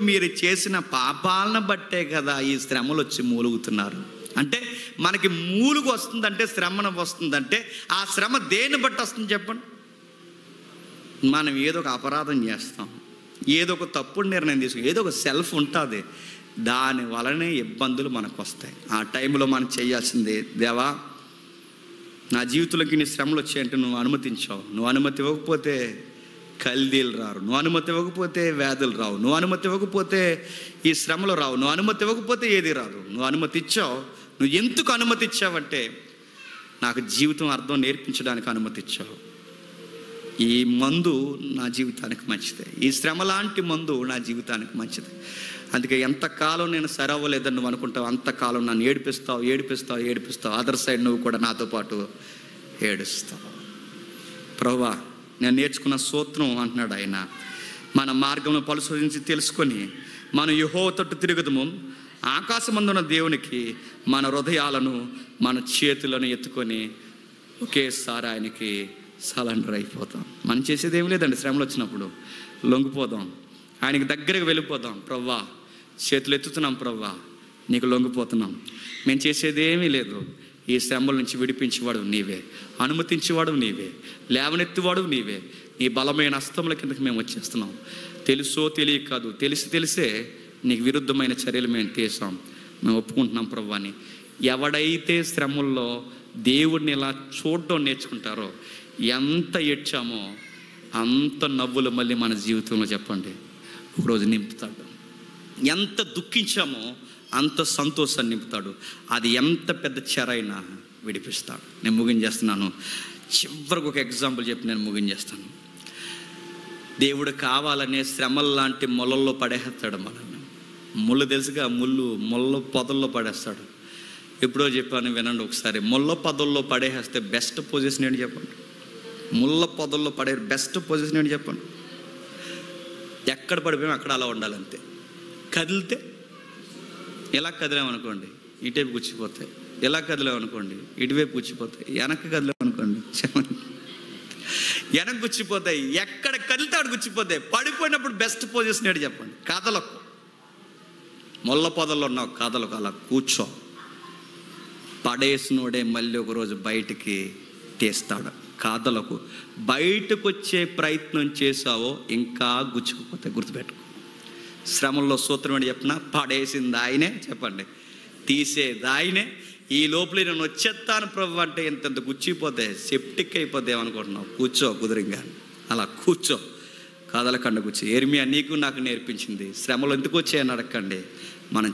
మీరు చేసిన పాపాలను బట్టే కదా ఈ శ్రమలు వచ్చి మూలుగుతున్నారు. అంటే మనకి మూలుగు వస్తుందంటే, శ్రమను వస్తుందంటే ఆ శ్రమ దేన్ని బట్టి వస్తుంది చెప్పండి? మనం ఏదో ఒక అపరాధం చేస్తాం, ఏదో ఒక తప్పుడు నిర్ణయం తీసుకుని, ఏదో ఒక సెల్ఫ్ ఉంటుంది, దాని వలనే ఇబ్బందులు మనకు వస్తాయి. ఆ టైంలో మనం చేయాల్సిందే, దేవా నా జీవితంలోకి నీ శ్రమలు వచ్చాయంటే నువ్వు అనుమతించావు. నువ్వు అనుమతి ఇవ్వకపోతే కల్దీలు రారు, నువ్వు అనుమతి ఇవ్వకపోతే వ్యాధులు రావు, నువ్వు అనుమతి ఇవ్వకపోతే ఈ శ్రమలు రావు, నువ్వు అనుమతి ఇవ్వకపోతే ఏది రాదు. నువ్వు అనుమతి ఇచ్చావు. నువ్వు ఎందుకు అనుమతి ఇచ్చావంటే నాకు జీవితం అర్థం నేర్పించడానికి అనుమతి ఇచ్చావు. ఈ మందు నా జీవితానికి మంచిదే, ఈ శ్రమ లాంటి మందు నా జీవితానికి మంచిది. అందుకే ఎంతకాలం నేను సరవ్వలేదని నువ్వు అనుకుంటావు, అంతకాలం నన్ను ఏడిపిస్తావు. అదర్ సైడ్ నువ్వు కూడా నాతో పాటు ఏడుస్తావు. ప్రభువా నేను నేర్చుకున్న సూత్రం అంటున్నాడు ఆయన, మన మార్గంలో పరిశోధించి తెలుసుకొని మనం యెహోవా తట్టు తిరుగుదము. ఆకాశమందున్న దేవునికి మన హృదయాలను, మన చేతులను ఎత్తుకొని ఒకేసారి ఆయనకి సరెండర్ అయిపోతాం. మనం చేసేది ఏం లేదండి. శ్రమలు వచ్చినప్పుడు లొంగిపోదాం, ఆయనకి దగ్గరకు వెళ్ళిపోదాం. ప్రవ్వా చేతులు ఎత్తుతున్నాం, ప్రవ్వా నీకు లొంగిపోతున్నాం. మేము చేసేదేమీ లేదు. ఈ శ్రమల నుంచి విడిపించేవాడు నీవే, అనుమతించేవాడు నీవే, లేవనెత్తివాడు నీవే. నీ బలమైన హస్తముల కిందకి మేము వచ్చేస్తున్నాం. తెలుసో తెలియక కాదు, తెలిసే నీకు విరుద్ధమైన చర్యలు మేము చేసాం. మేము ఒప్పుకుంటున్నాం ప్రభువాని. ఎవడైతే శ్రమల్లో దేవుడిని ఇలా చూడడం నేర్చుకుంటారో, ఎంత ఏడ్చామో అంత నవ్వులు మళ్ళీ మన జీవితంలో చెప్పండి ఒకరోజు నింపుతాడు. ఎంత దుఃఖించామో అంత సంతోషాన్ని నింపుతాడు. అది ఎంత పెద్ద చెరైనా విడిపిస్తాడు. నేను ముగించేస్తున్నాను. చివరికి ఒక ఎగ్జాంపుల్ చెప్పి నేను ముగించేస్తాను. దేవుడు కావాలనే శ్రమల లాంటి మొలల్లో పడేస్తాడు మనల్ని. ముళ్ళు తెలుసుగా, ముళ్ళ పొదల్లో పడేస్తాడు. ఎప్పుడో చెప్పాను వినండి ఒకసారి. ముళ్ళ పొదల్లో పడేస్తే బెస్ట్ పొజిషన్ ఏంటి చెప్పండి? ముళ్ళ పొదల్లో పడే బెస్ట్ పొజిషన్ ఏంటి చెప్పండి? ఎక్కడ పడిపోయామో అక్కడ అలా ఉండాలంతే. కదిలితే ఎలా కదిలామనుకోండి ఇటువైపు కూర్చిపోతాయి, ఎలా కదిలామనుకోండి ఇటువైపు కూర్చిపోతాయి, వెనక్కి కదిలామనుకోండి వెనక్కి కూర్చిపోతాయి, ఎక్కడ కదిలితే అక్కడ కూర్చిపోతాయి. పడిపోయినప్పుడు బెస్ట్ పొజిషన్ ఏంటి చెప్పండి? కదలకు. ముళ్ళ పొదల్లో ఉన్నావు, కదలకు, అలా కూర్చో. పడేసినోడే మళ్ళీ ఒకరోజు బయటికి తీస్తాడు. కదలకు. బయటకు వచ్చే ప్రయత్నం చేసావో ఇంకా గుచ్చుకుపోతాయి. గుర్తుపెట్టుకో. శ్రమంలో సూత్రం ఏంటి చెప్పిన? పడేసింది ఆయనే, చెప్పండి, తీసేది ఆయనే. ఈ లోపల నేను వచ్చేస్తాను ప్రభు అంటే ఇంత గుచ్చిపోతే సెప్టిక్ అయిపోద్ది ఏమనుకుంటున్నావు? కూర్చో కుదిరింగా, అలా కూర్చో, కదలకండ కూర్చో. యెరెమీయా నీకు నాకు నేర్పించింది. శ్రమలు ఎందుకు వచ్చాయని అడగండి, మనం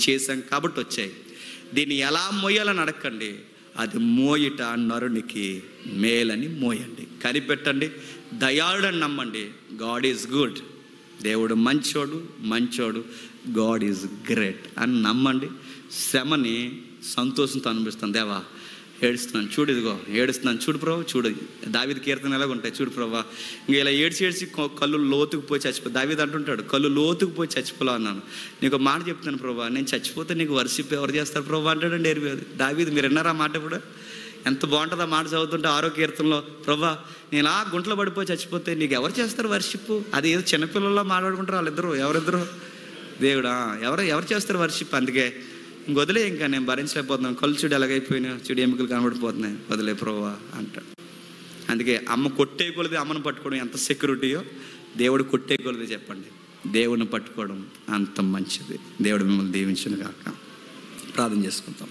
చేసాం కాబట్టి వచ్చాయి. దీన్ని ఎలా మోయాలని అడగండి, అది మోయిట నరునికి మేలని మోయండి. కనిపెట్టండి, దయాళుడని నమ్మండి. గాడ్ ఈజ్ గుడ్, దేవుడు మంచోడు, గాడ్ ఈజ్ గ్రేట్ అని నమ్మండి. శ్రమని సంతోషంతో అనిపిస్తాను. దేవా ఏడుస్తున్నాను చూడు, ఇదిగో ఏడుస్తున్నాను చూడు ప్రభు, చూడు. దావీదు కీర్తన ఎలాగ ఉంటాయి చూడు ప్రభా. ఇంక ఇలా ఏడ్చి కళ్ళు లోతుకు పోయి చచ్చిపో. దావీదు అంటుంటాడు, కళ్ళు లోతుకు పోయి చచ్చిపోలా అన్నాను. నీకు ఒక మాట చెప్తాను ప్రభా, నేను చచ్చిపోతే నీకు వర్షిప్ ఎవరు చేస్తారు ప్రభా అంటాడండి దావీదు. మీరు విన్నారా మాట? ఇప్పుడు ఎంత బాగుంటుంది ఆ మాట చదువుతుంటే 6వ కీర్తనలో. ప్రభా నేను ఆ గుంటలో పడిపోయి చచ్చిపోతే నీకు ఎవరు చేస్తారు వర్షిప్? అది ఏదో చిన్నపిల్లల్లో మాట్లాడుకుంటారు వాళ్ళిద్దరు. ఎవరిద్దరు? దేవుడా ఎవరు చేస్తారు వర్షిప్, అందుకే వదిలే, ఇంకా నేను భరించలేకపోతున్నాను, కళ్ళు చూడు ఎలాగైపోయినా, చూడు ఎముకలు కనబడిపోతున్నాయి, వదిలే ప్రభువా అంటాడు. అందుకే అమ్మ కొట్టే కొలది అమ్మను పట్టుకోవడం ఎంత సెక్యూరిటీయో, దేవుడు కొట్టే కొలది చెప్పండి దేవుడిని పట్టుకోవడం అంత మంచిది. దేవుడు మిమ్మల్ని దీవించును గాక. ప్రార్థన చేసుకుంటాం.